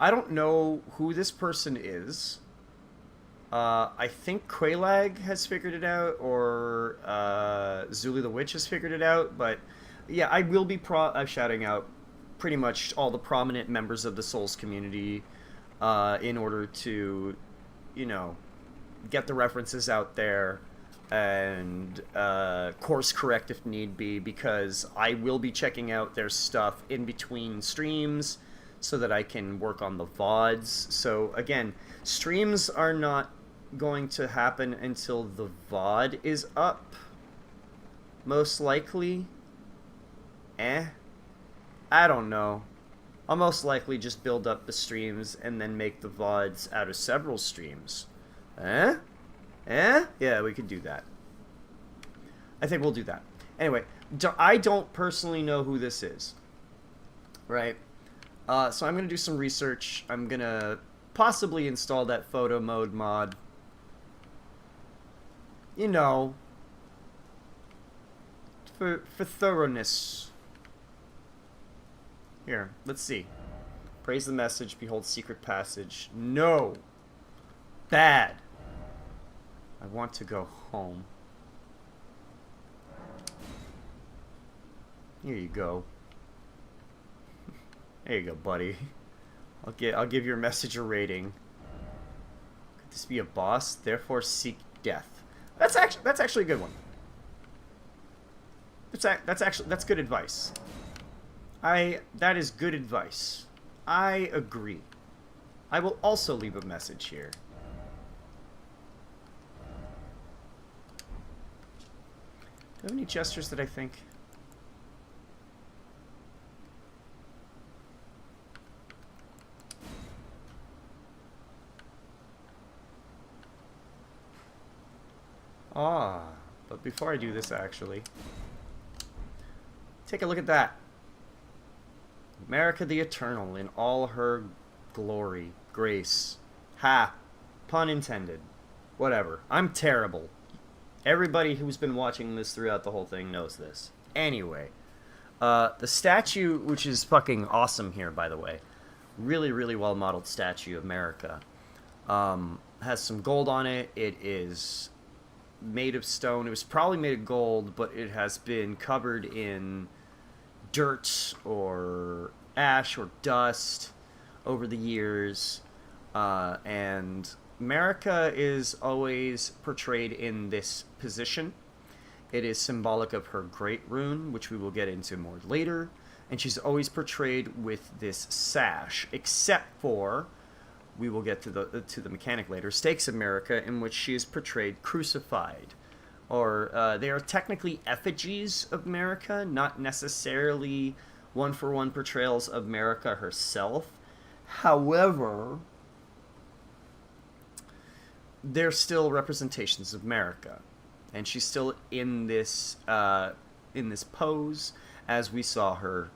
I don't know who this person is. I think Quelaag has figured it out, or Zuli the Witch has figured it out, but yeah, I will be shouting out pretty much all the prominent members of the Souls community in order to, you know, get the references out there and course correct if need be, because I will be checking out their stuff in between streams, so that I can work on the VODs. So again, streams are not going to happen until the VOD is up, most likely. I don't know. I'll most likely just build up the streams and then make the VODs out of several streams. Yeah, we could do that. I think we'll do that. Anyway, I don't personally know who this is. Right? So I'm going to do some research. I'm going to possibly install that photo mode mod. You know, for thoroughness. Here, let's see. Praise the message, behold secret passage. No! Bad! I want to go home. Here you go. There you go, buddy. I'll give your message a rating. Could this be a boss? Therefore seek death. That's actually a good one. That's good advice. That is good advice. I agree. I will also leave a message here. Do I have any gestures that I think? But before I do this, actually, take a look at that. America the Eternal in all her glory, grace. Ha! Pun intended. Whatever. I'm terrible. Everybody who's been watching this throughout the whole thing knows this. Anyway, the statue, which is fucking awesome here, by the way. Really, really well modeled statue of America. Has some gold on it. It is made of stone. It was probably made of gold, but it has been covered in dirt or ash or dust over the years. And America is always portrayed in this position. It is symbolic of her great rune, which we will get into more later. And she's always portrayed with this sash, except for, we will get to the mechanic later, Stakes America, in which she is portrayed crucified. Or they are technically effigies of America, not necessarily one-for-one portrayals of America herself. However, they're still representations of America, and she's still in this pose as we saw her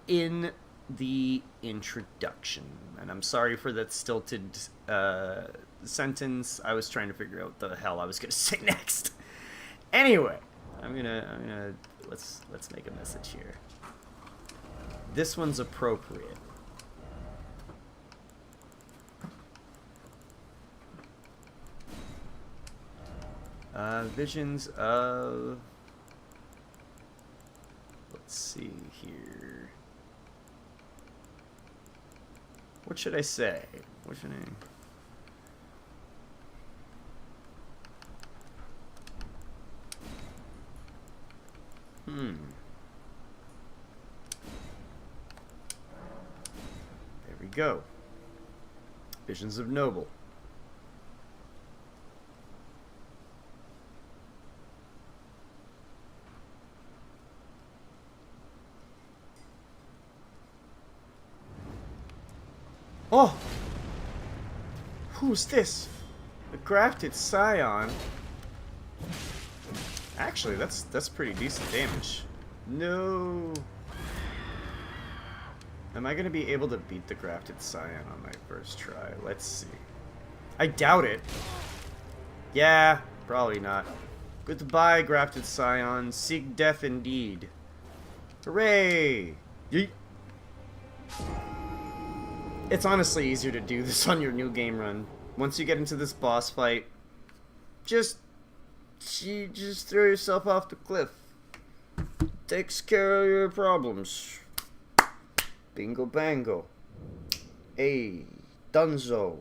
in the introduction. And I'm sorry for that stilted sentence. I was trying to figure out what the hell I was gonna say next. Anyway, I'm gonna let's make a message here. This one's appropriate. Visions of... Let's see here. What should I say? What should I... There we go. Visions of Noble. Oh! Who's this? The grafted scion. Actually, that's pretty decent damage. No. Am I gonna be able to beat the grafted scion on my first try? Let's see. I doubt it. Yeah, probably not. Goodbye, grafted scion. Seek death indeed. Hooray! Yeet. It's honestly easier to do this on your new game run. Once you get into this boss fight, just throw yourself off the cliff. Takes care of your problems. Bingo bango. Hey, dunzo.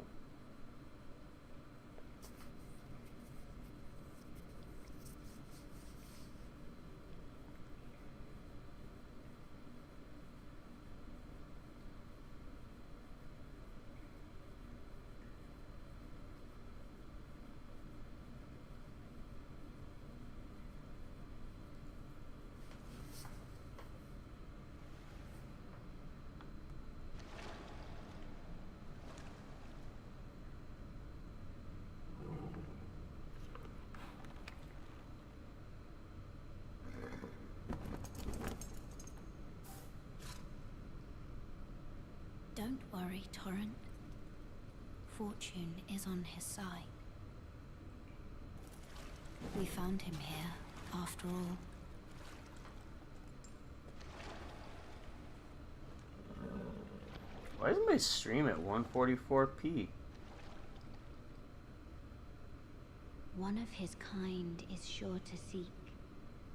worry, Torrent. Fortune is on his side. We found him here, after all. Why isn't my stream at 144p? One of his kind is sure to seek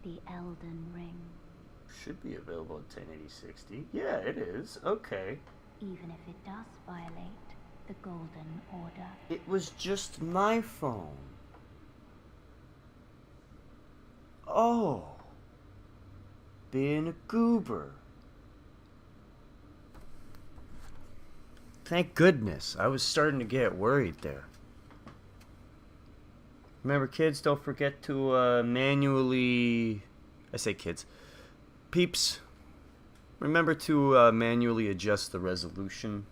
the Elden Ring. Should be available at 1080-60. Yeah, it is. Okay. Even if it does violate the Golden Order. It was just my phone. Oh. Being a goober. Thank goodness. I was starting to get worried there. Remember, kids, don't forget to manually... I say kids. Peeps, remember to manually adjust the resolution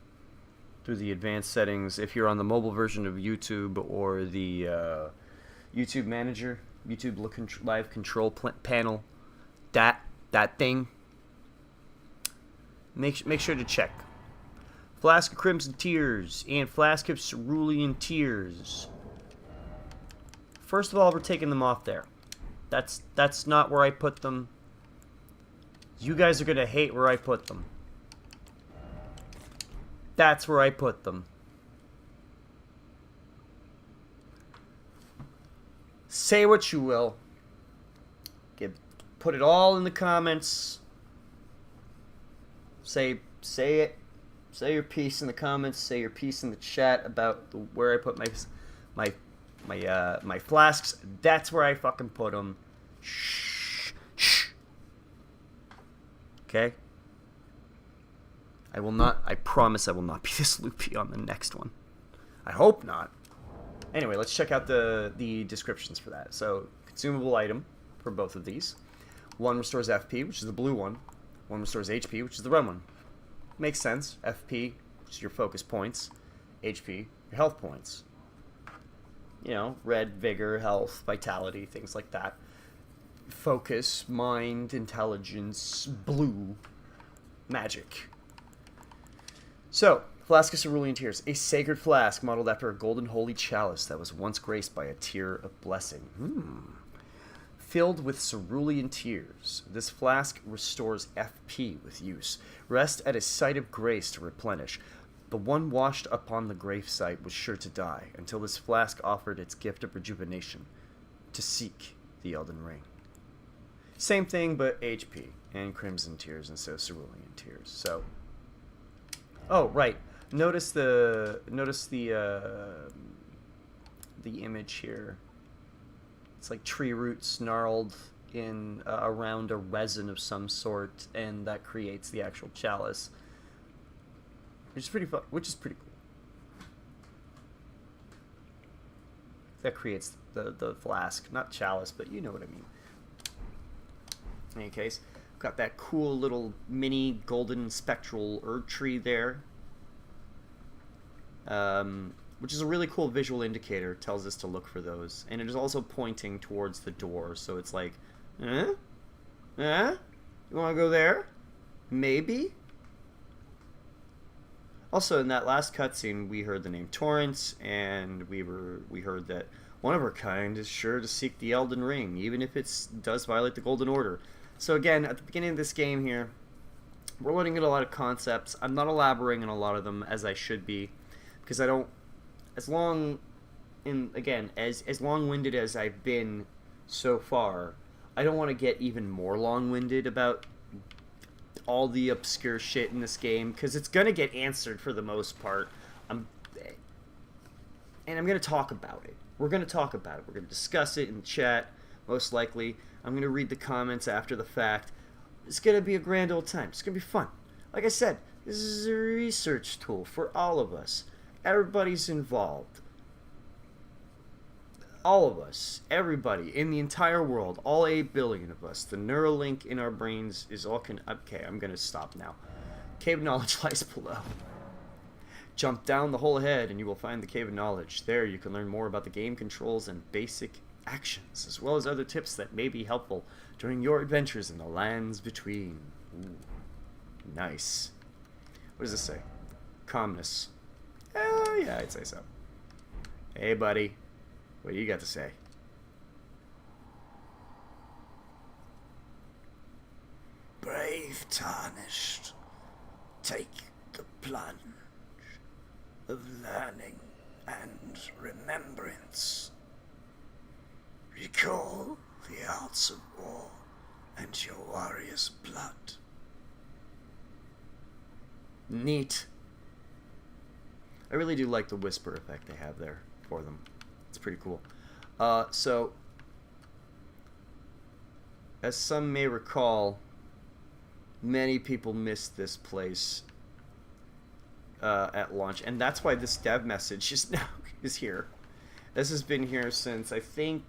through the advanced settings if you're on the mobile version of YouTube or the YouTube Manager, YouTube Live Control panel. That thing. Make sure to check. Flask of Crimson Tears and Flask of Cerulean Tears. First of all, we're taking them off there. That's not where I put them. You guys are going to hate where I put them. That's where I put them. Say what you will. Put it all in the comments. Say it. Say your piece in the comments. Say your piece in the chat about where I put my flasks. That's where I fucking put them. Shh. Okay? I promise I will not be this loopy on the next one. I hope not. Anyway, let's check out the descriptions for that. So, consumable item for both of these. One restores FP, which is the blue one. One restores HP, which is the red one. Makes sense. FP, which is your focus points. HP, your health points. You know, red, vigor, health, vitality, things like that. Focus, mind, intelligence, blue, magic. So, Flask of Cerulean Tears. A sacred flask modeled after a golden holy chalice that was once graced by a tear of blessing. Filled with cerulean tears, this flask restores FP with use. Rest at a site of grace to replenish. The one washed upon the grave site was sure to die, until this flask offered its gift of rejuvenation, to seek the Elden Ring. Same thing, but HP and Crimson Tears instead of Cerulean Tears. So, oh right, notice the image here. It's like tree roots gnarled in around a resin of some sort, and that creates the actual chalice, which is pretty cool. That creates the flask, not chalice, but you know what I mean. In any case, got that cool little mini golden spectral herb tree there, which is a really cool visual indicator. It tells us to look for those, and it is also pointing towards the door, so it's like, you want to go there? Maybe? Also, in that last cutscene, we heard the name Torrance, and we heard that one of her kind is sure to seek the Elden Ring, even if it does violate the Golden Order. So again, at the beginning of this game here, we're learning a lot of concepts. I'm not elaborating on a lot of them as I should be, because I don't, as long-winded as I've been so far, I don't want to get even more long-winded about all the obscure shit in this game, because it's going to get answered for the most part. And I'm going to talk about it. We're going to talk about it. We're going to discuss it in chat, most likely. I'm going to read the comments after the fact. It's going to be a grand old time. It's going to be fun. Like I said, this is a research tool for all of us. Everybody's involved. All of us. Everybody in the entire world. All 8 billion of us. The Neuralink in our brains is all okay, I'm going to stop now. Cave of Knowledge lies below. Jump down the hole ahead and you will find the Cave of Knowledge. There you can learn more about the game controls and basic actions, as well as other tips that may be helpful during your adventures in the lands between. Ooh, nice. What does this say? calmness. Yeah, I'd say so. Hey, buddy. What do you got to say? Brave tarnished, take the plunge of learning and remembrance. Recall the arts of war and your warrior's blood. Neat. I really do like the whisper effect they have there for them. It's pretty cool. So, as some may recall, many people missed this place at launch, and that's why this dev message is here. This has been here since, I think,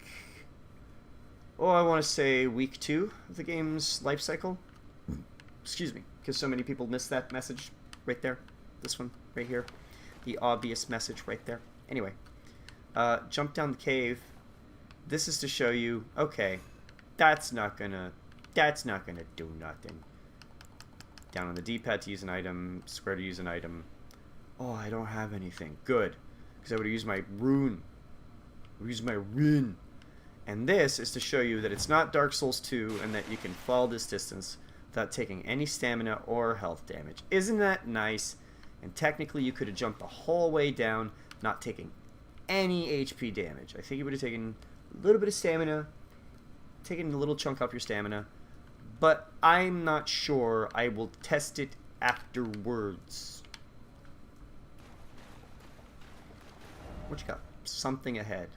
I want to say week 2 of the game's life cycle. Excuse me, because so many people missed that message right there. This one right here. The obvious message right there. Anyway, jump down the cave. This is to show you, okay, that's not gonna do nothing. Down on the D-pad to use an item, square to use an item. Oh, I don't have anything. Good, because I would have used my rune. I would use my rune. And this is to show you that it's not Dark Souls 2 and that you can fall this distance without taking any stamina or health damage. Isn't that nice? And technically you could have jumped the whole way down, not taking any HP damage. I think you would have taken a little bit of stamina, taken a little chunk off your stamina, but I'm not sure. I will test it afterwards. What you got? Something ahead.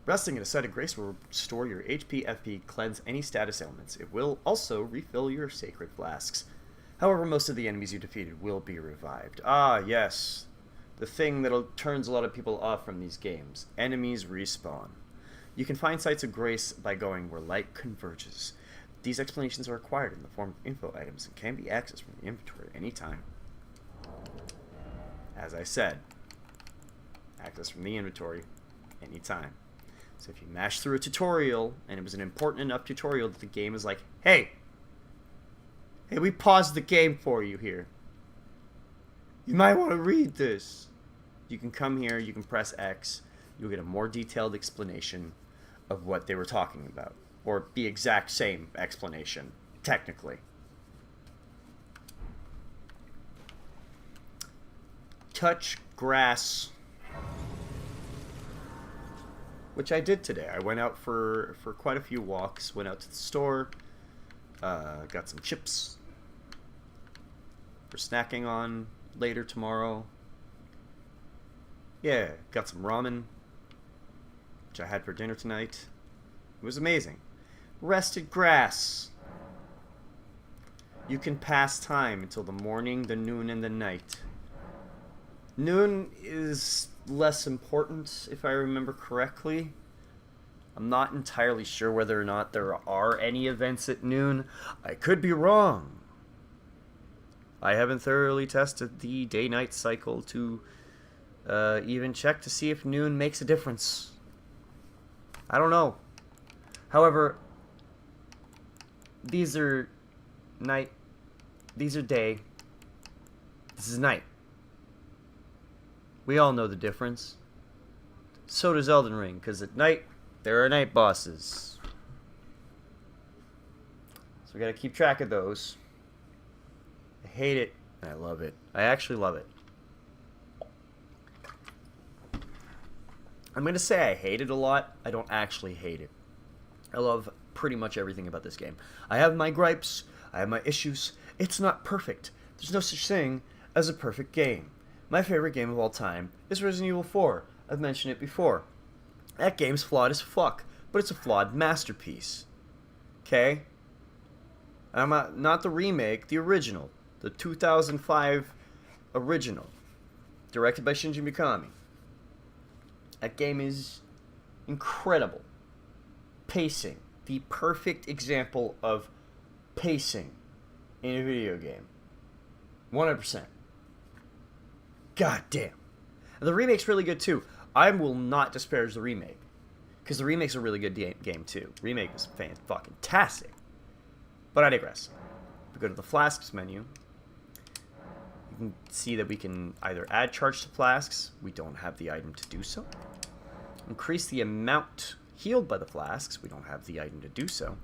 Resting in a site of grace will restore your HP, FP, cleanse any status ailments. It will also refill your sacred flasks. However, most of the enemies you defeated will be revived. Ah, yes. The thing that turns a lot of people off from these games. Enemies respawn. You can find sites of grace by going where light converges. These explanations are acquired in the form of info items and can be accessed from the inventory at any time. As I said, access from the inventory anytime. So if you mash through a tutorial, and it was an important enough tutorial that the game is like, hey, we paused the game for you here. You might want to read this. You can come here, you can press X, you'll get a more detailed explanation of what they were talking about. Or the exact same explanation, technically. Touch grass. Which I did today. I went out for quite a few walks. Went out to the store. Got some chips for snacking on later tomorrow. Yeah, got some ramen, which I had for dinner tonight. It was amazing. Rested grass. You can pass time until the morning, the noon, and the night. Noon is less important, if I remember correctly. I'm not entirely sure whether or not there are any events at noon. I could be wrong. I haven't thoroughly tested the day-night cycle to even check to see if noon makes a difference. I don't know. However, these are night. These are day. This is night. We all know the difference. So does Elden Ring, because at night, there are night bosses. So we gotta keep track of those. I hate it, and I love it. I actually love it. I'm gonna say I hate it a lot. I don't actually hate it. I love pretty much everything about this game. I have my gripes. I have my issues. It's not perfect. There's no such thing as a perfect game. My favorite game of all time is Resident Evil 4. I've mentioned it before. That game's flawed as fuck, but it's a flawed masterpiece. Okay? I'm not the remake, the original. The 2005 original. Directed by Shinji Mikami. That game is incredible. Pacing. The perfect example of pacing in a video game. 100%. God damn. And the remake's really good too. I will not disparage the remake, because the remake's a really good game too. Remake is fan-fucking-tastic. But I digress. we go to the flasks menu, you can see that we can either add charge to flasks. We don't have the item to do so. Increase the amount healed by the flasks. We don't have the item to do so.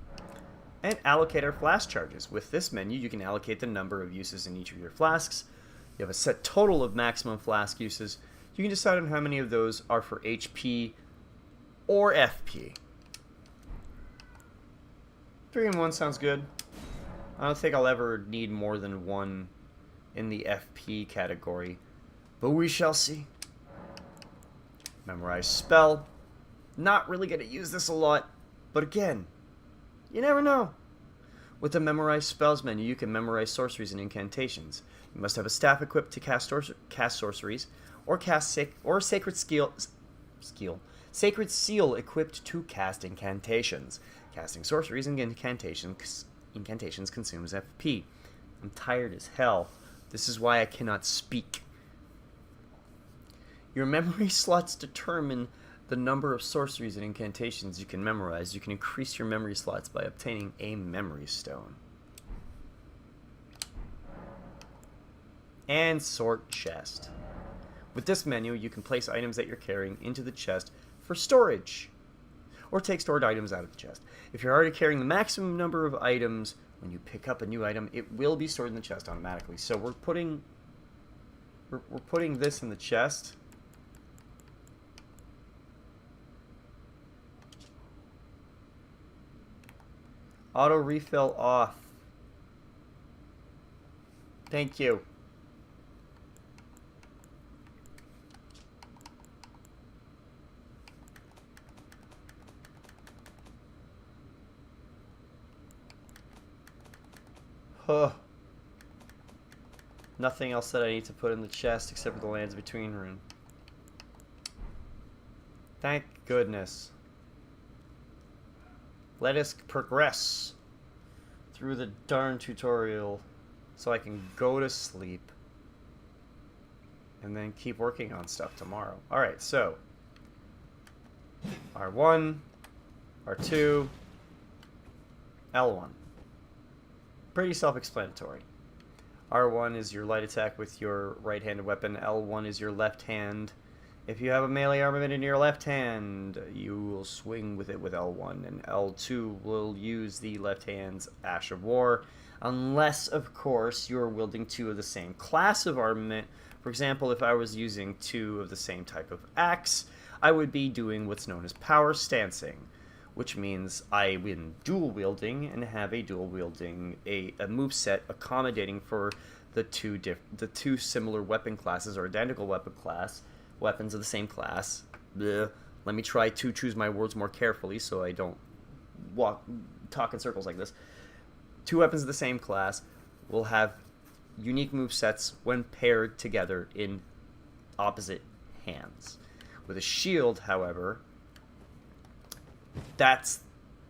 And allocate our flask charges. With this menu, you can allocate the number of uses in each of your flasks. You have a set total of maximum flask uses. You can decide on how many of those are for HP or FP. 3 in 1 sounds good. I don't think I'll ever need more than one in the FP category, but we shall see. Memorize spell. Not really going to use this a lot, but again, you never know. With the memorize spells menu, you can memorize sorceries and incantations. You must have a staff equipped to cast sorceries, or sacred seal equipped to cast incantations. Casting sorceries and incantations consumes FP. I'm tired as hell. This is why I cannot speak. Your memory slots determine the number of sorceries and incantations you can memorize. You can increase your memory slots by obtaining a memory stone. And sort chest. With this menu, you can place items that you're carrying into the chest for storage, or take stored items out of the chest. If you're already carrying the maximum number of items, when you pick up a new item, it will be stored in the chest automatically. So we're putting this in the chest. Auto refill off. Thank you. Huh. Nothing else that I need to put in the chest except for the lands between rune. Thank goodness. Let us progress through the darn tutorial so I can go to sleep and then keep working on stuff tomorrow. Alright, so R1, R2, L1. Pretty self-explanatory. R1 is your light attack with your right-handed weapon. L1 is your left hand. If you have a melee armament in your left hand, you will swing with it with L1, and L2 will use the left hand's Ash of War, unless, of course, you're wielding 2 of the same class of armament. For example, if I was using 2 of the same type of axe, I would be doing what's known as power stancing, which means I win dual wielding and have a dual wielding, a moveset accommodating for the two similar weapon classes or identical weapons of the same class. Blech. Let me try to choose my words more carefully so I don't talk in circles like this. 2 weapons of the same class will have unique movesets when paired together in opposite hands. With a shield, however, that's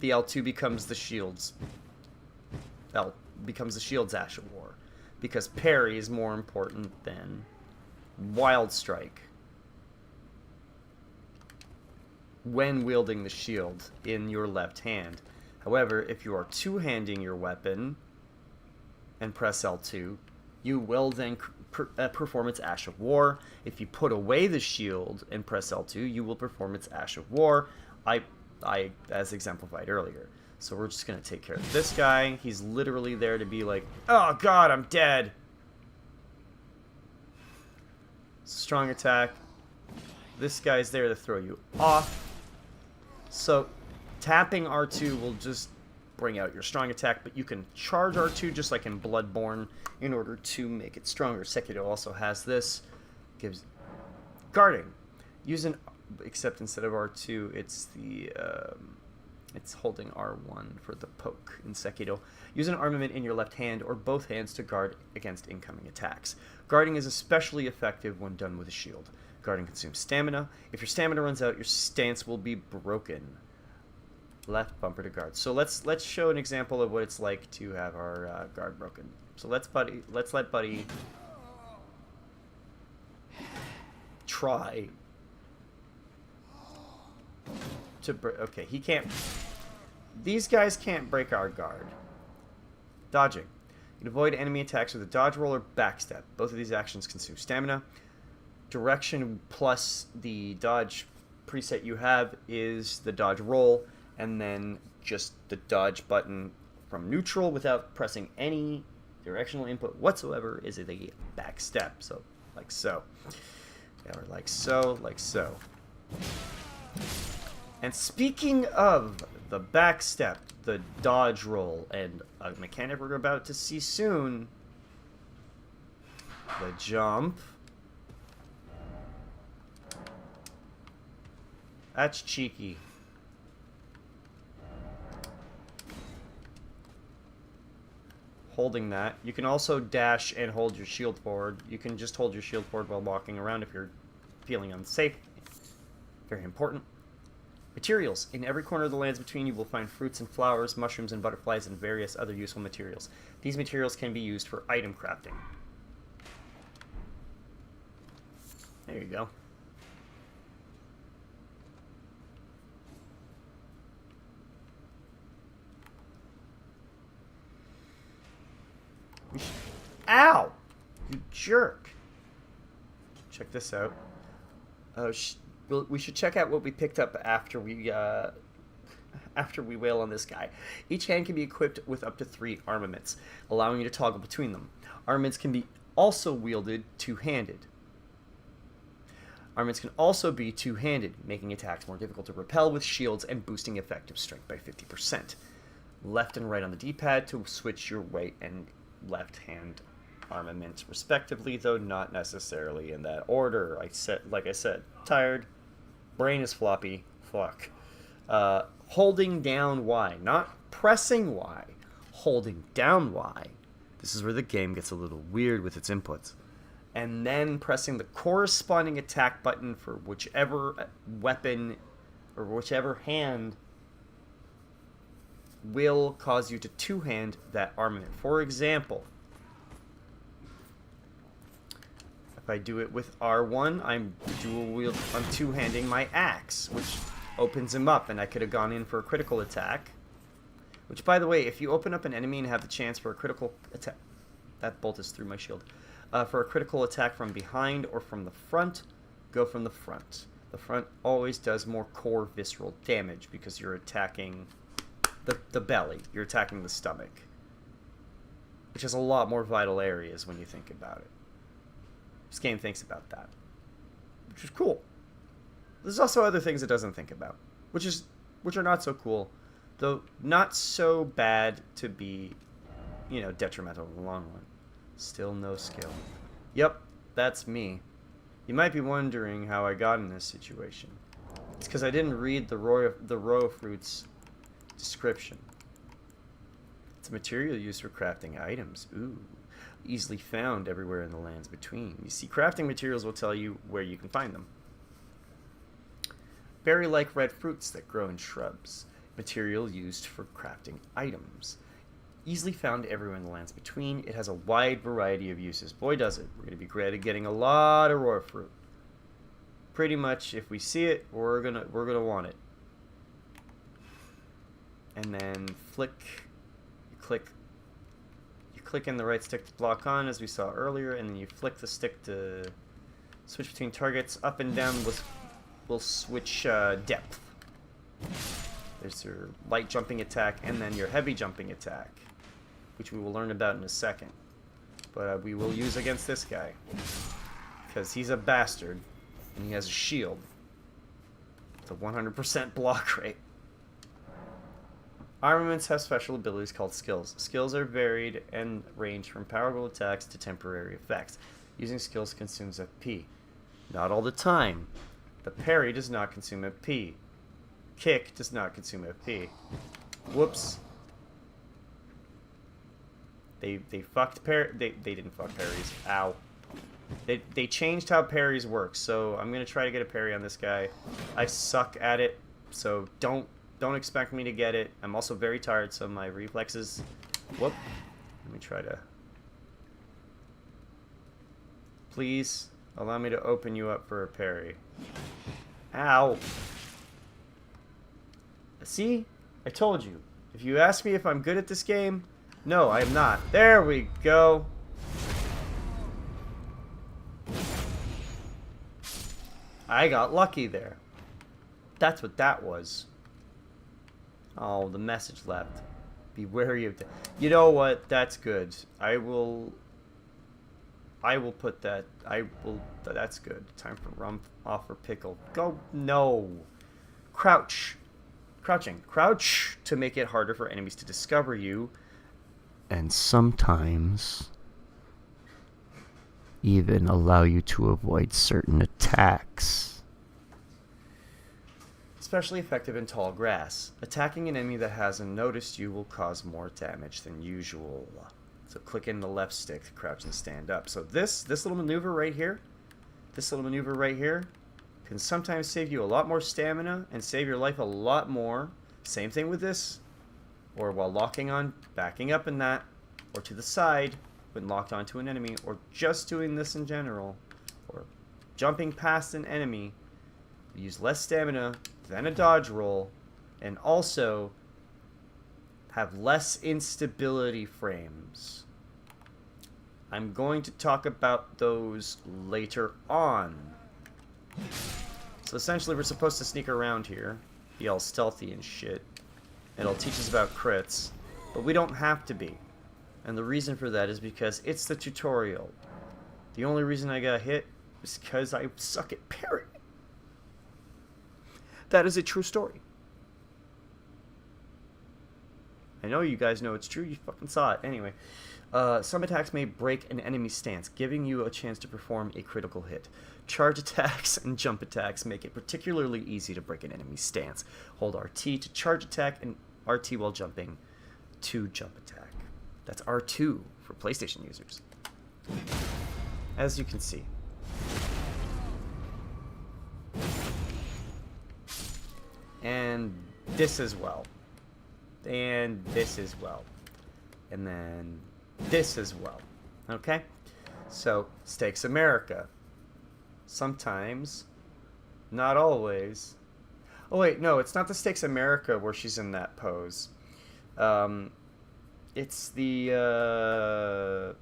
the L2 becomes the shield's Ash of War, because parry is more important than Wild Strike when wielding the shield in your left hand. However, if you are two-handing your weapon and press L2, you will then perform its Ash of War. If you put away the shield and press L2, you will perform its Ash of War, as exemplified earlier. So we're just going to take care of this guy. He's literally there to be like, oh god, I'm dead. Strong attack. This guy's there to throw you off. So tapping R2 will just bring out your strong attack, but you can charge R2 just like in Bloodborne in order to make it stronger. Sekiro also has this. Gives guarding. Except instead of R2, it's it's holding R1 for the poke in Sekiro. Use an armament in your left hand or both hands to guard against incoming attacks. Guarding is especially effective when done with a shield. Guarding consumes stamina. If your stamina runs out, your stance will be broken. Left bumper to guard. So let's show an example of what it's like to have our guard broken. So let's let Buddy try to okay, he can't. These guys can't break our guard. Dodging. You can avoid enemy attacks with a dodge roll or backstep. Both of these actions consume stamina. Direction plus the dodge preset you have is the dodge roll, and then just the dodge button from neutral without pressing any directional input whatsoever is the backstep. So, like so. Or like so, like so. And speaking of the backstep, the dodge roll, and a mechanic we're about to see soon, the jump. That's cheeky. Holding that. You can also dash and hold your shield forward. You can just hold your shield forward while walking around if you're feeling unsafe. Very important. Materials. In every corner of the lands between you will find fruits and flowers, mushrooms and butterflies, and various other useful materials. These materials can be used for item crafting. There you go. Ow! You jerk. Check this out. We should check out what we picked up after we wail on this guy. Each hand can be equipped with up to 3 armaments, allowing you to toggle between them. Armaments can be also wielded two-handed. Armaments can also be two-handed, making attacks more difficult to repel with shields and boosting effective strength by 50%. Left and right on the D-pad to switch your right and left hand armaments respectively, though not necessarily in that order. Like I said, tired, brain is floppy, fuck. Holding down Y, not pressing Y, holding down Y. This is where the game gets a little weird with its inputs. And then pressing the corresponding attack button for whichever weapon or whichever hand will cause you to two-hand that armament. For example, if I do it with R1, I'm two-handing my axe, which opens him up, and I could have gone in for a critical attack. Which, by the way, if you open up an enemy and have the chance for a critical attack, that bolt is through my shield. For a critical attack from behind or from the front, go from the front. The front always does more core visceral damage because you're attacking the belly. You're attacking the stomach, which has a lot more vital areas when you think about it. This game thinks about that, which is cool. There's also other things it doesn't think about, which are not so cool, though not so bad to be, detrimental in the long run. Still no skill. Yep, that's me. You might be wondering how I got in this situation. It's because I didn't read the row fruits description. It's a material used for crafting items. Ooh. Easily found everywhere in the lands between. You see, crafting materials will tell you where you can find them. Berry-like red fruits that grow in shrubs. Material used for crafting items. Easily found everywhere in the lands between. It has a wide variety of uses. Boy, does it. We're going to be great at getting a lot of raw fruit. Pretty much, if we see it, we're gonna want it. And then you click in the right stick to block on, as we saw earlier, and then you flick the stick to switch between targets. Up and down will switch depth. There's your light jumping attack, and then your heavy jumping attack, which we will learn about in a second. But we will use against this guy, because he's a bastard, and he has a shield. It's a 100% block rate. Armaments have special abilities called skills. Skills are varied and range from powerful attacks to temporary effects. Using skills consumes FP. Not all the time. The parry does not consume FP. Kick does not consume FP. Whoops. They fucked they didn't fuck parries. Ow. They changed how parries work, so I'm gonna try to get a parry on this guy. I suck at it, so don't expect me to get it. I'm also very tired, so my reflexes... Whoop. Let me try to... Please, allow me to open you up for a parry. Ow. See? I told you. If you ask me if I'm good at this game, No, I am not. There we go. I got lucky there. That's what that was. Oh, the message left. Be wary of that. You know what? That's good. I will put that. That's good. Time for rump off or pickle. Go. No. Crouch. Crouching. Crouch to make it harder for enemies to discover you. And sometimes even allow you to avoid certain attacks. Especially effective in tall grass. Attacking an enemy that hasn't noticed you will cause more damage than usual. So click in the left stick to crouch and stand up. So this little maneuver right here, can sometimes save you a lot more stamina and save your life a lot more. Same thing with this. Or while locking on, backing up in that, or to the side when locked onto an enemy, or just doing this in general, or jumping past an enemy. Use less stamina than a dodge roll, and also have less instability frames. I'm going to talk about those later on. So essentially we're supposed to sneak around here, be all stealthy and shit. It'll teach us about crits, but we don't have to be. And the reason for that is because it's the tutorial. The only reason I got hit is because I suck at parrying. That is a true story. I know you guys know it's true, you fucking saw it. Anyway, some attacks may break an enemy's stance, giving you a chance to perform a critical hit. Charge attacks and jump attacks make it particularly easy to break an enemy's stance. Hold RT to charge attack and RT while jumping to jump attack. That's R2 for PlayStation users. As you can see. And this as well. And this as well. And then this as well. Okay? So, Stakes America. Sometimes, not always. Oh wait, no, it's not the Stakes America where she's in that pose. It's the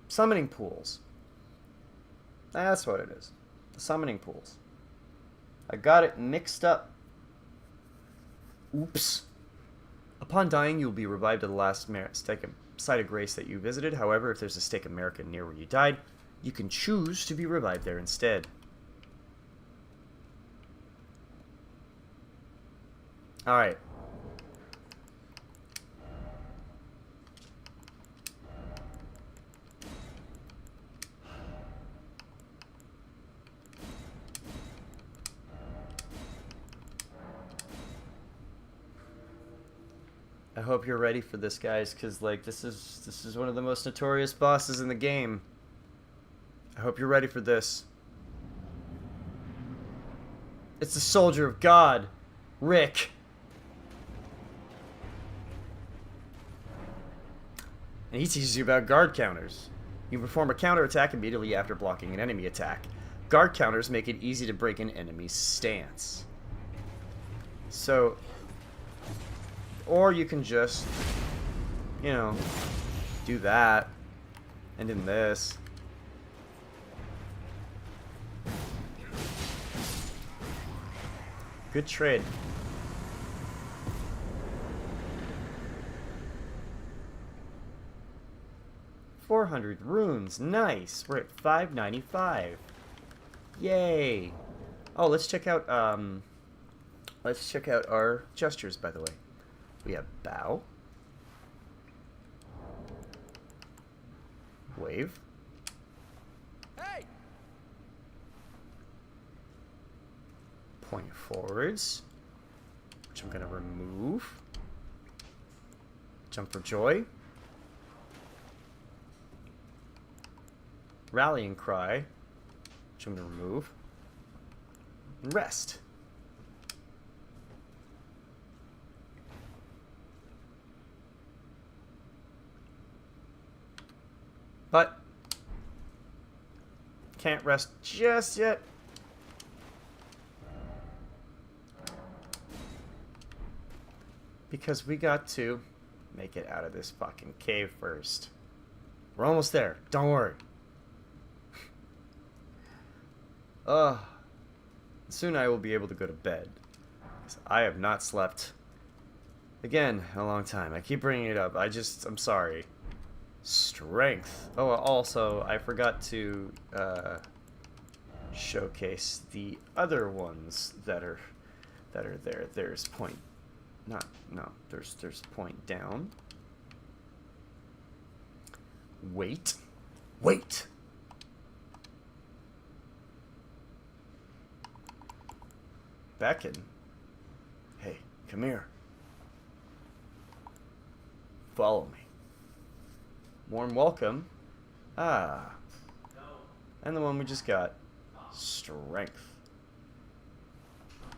summoning pools. That's what it is. The summoning pools. I got it mixed up. Oops. Upon dying, you will be revived at the last site of grace that you visited. However, if there's a Stake America near where you died, you can choose to be revived there instead. Alright. I hope you're ready for this, guys, because like this is one of the most notorious bosses in the game. I hope you're ready for this. It's the Soldier of God, Rick. And he teaches you about guard counters. You can perform a counter attack immediately after blocking an enemy attack. Guard counters make it easy to break an enemy's stance. So, or you can just, you know, do that, and in this. Good trade. $400 runes, nice. We're at $595. Yay! Oh, let's check out our gestures, by the way. We have bow, wave, Hey! point forwards, which I'm gonna remove, jump for joy, rallying cry, which I'm gonna remove, and rest. But can't rest just yet. Because we got to make it out of this fucking cave first. We're almost there. Don't worry. Soon I will be able to go to bed. 'Cause I have not slept, again, in a long time. I keep bringing it up. I'm sorry. Strength. Oh, also, I forgot to showcase the other ones that are there. There's point. There's point down. Wait. Beckon. Hey, come here. Follow me. Warm welcome. Ah. And the one we just got. Strength.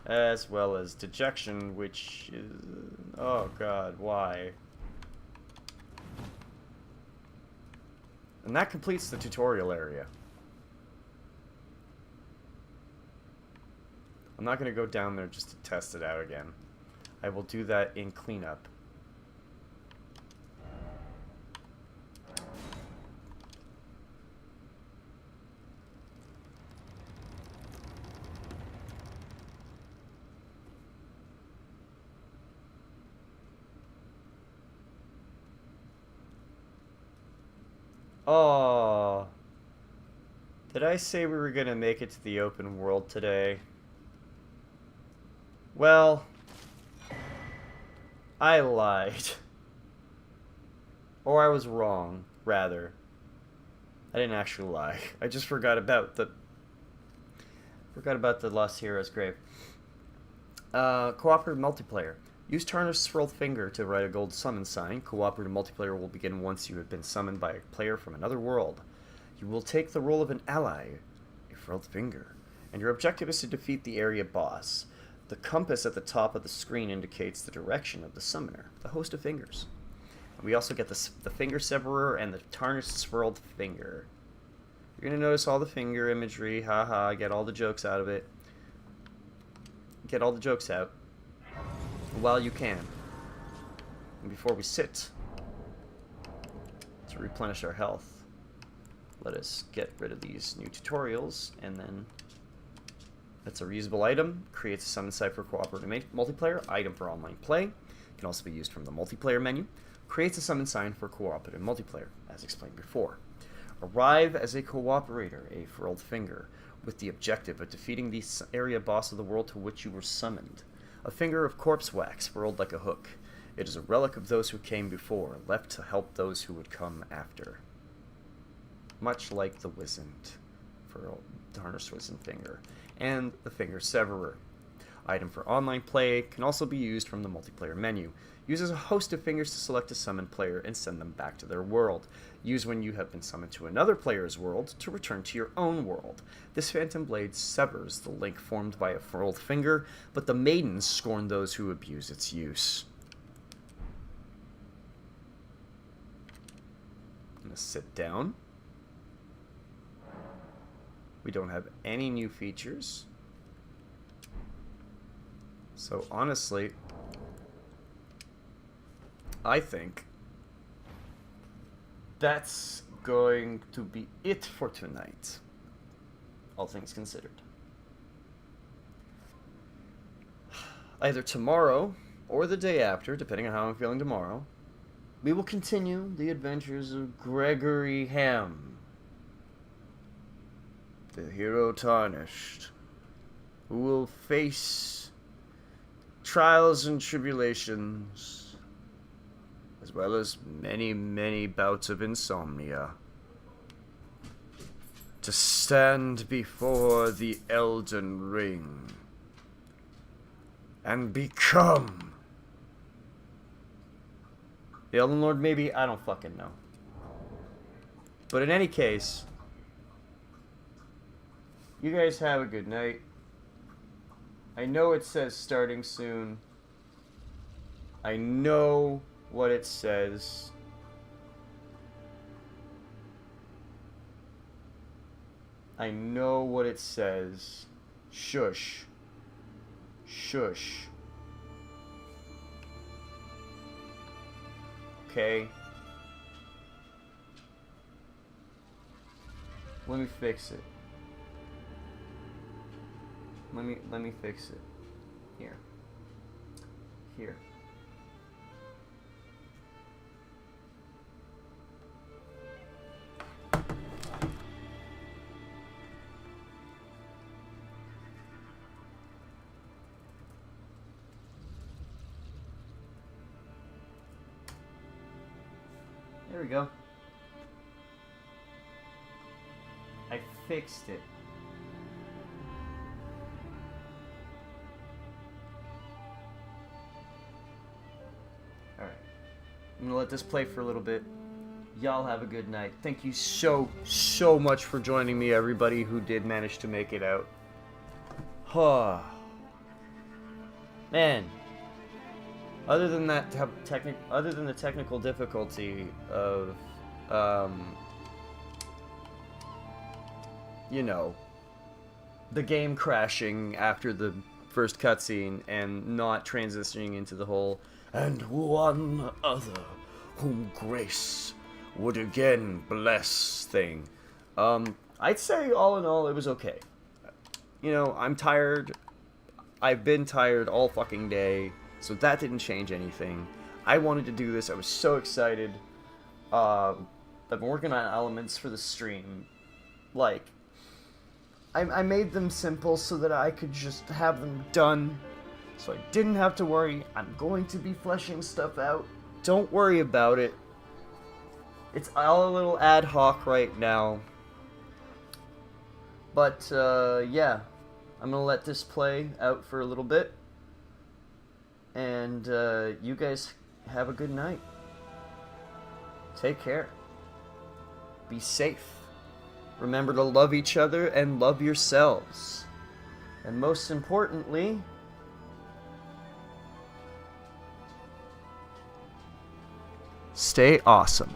As well as dejection, which is... Oh god, why? And that completes the tutorial area. I'm not going to go down there just to test it out again. I will do that in cleanup. Oh, did I say we were gonna make it to the open world today? Well, I lied. Or I was wrong, rather. I didn't actually lie. I just forgot about the Lost Heroes grave. Cooperative multiplayer. Use Tarnished Swirled Finger to write a gold summon sign. Cooperative multiplayer will begin once you have been summoned by a player from another world. You will take the role of an ally, a Swirled Finger, and your objective is to defeat the area boss. The compass at the top of the screen indicates the direction of the summoner, the host of fingers. And we also get the Finger Severer and the Tarnished Swirled Finger. You're going to notice all the finger imagery, haha, get all the jokes out of it. Get all the jokes out while you can. And before we sit to replenish our health, let us get rid of these new tutorials, and then that's a reusable item, creates a summon site for cooperative multiplayer, item for online play, can also be used from the multiplayer menu, creates a summon sign for cooperative multiplayer, as explained before. Arrive as a cooperator, a Furled Finger, with the objective of defeating the area boss of the world to which you were summoned. A finger of corpse wax, furled like a hook. It is a relic of those who came before, left to help those who would come after. Much like the Wizened, Tarnished Wizened Finger, and the Finger Severer. Item for online play can also be used from the multiplayer menu. Uses a host of fingers to select a summoned player and send them back to their world. Use when you have been summoned to another player's world to return to your own world. This Phantom Blade severs the link formed by a furled finger, but the maidens scorn those who abuse its use. I'm going to sit down. We don't have any new features. So honestly, I think that's going to be it for tonight, all things considered. Either tomorrow or the day after, depending on how I'm feeling tomorrow, we will continue the adventures of Gregory Ham, the hero tarnished, who will face trials and tribulations, as well as many, many bouts of insomnia, to stand before the Elden Ring and become the Elden Lord, maybe? I don't fucking know. But in any case, you guys have a good night. I know it says starting soon. I know what it says. I know what it says. Shush. Shush. okay? Let me fix it. Let me fix it. Here. Here. There we go. I fixed it. Alright. I'm gonna let this play for a little bit. Y'all have a good night. Thank you so much for joining me, everybody who did manage to make it out. Huh. Man. Other than that, other than the technical difficulty of, you know, the game crashing after the first cutscene and not transitioning into the whole "and one other whom grace would again bless" thing, I'd say all in all it was okay. You know, I'm tired. I've been tired all fucking day. So that didn't change anything. I wanted to do this. I was so excited. I've been working on elements for the stream. Like, I made them simple so that I could just have them done. So I didn't have to worry. I'm going to be fleshing stuff out. Don't worry about it. It's all a little ad hoc right now. But, yeah. I'm gonna let this play out for a little bit. And you guys have a good night. Take care. Be safe. Remember to love each other and love yourselves. And most importantly, stay awesome.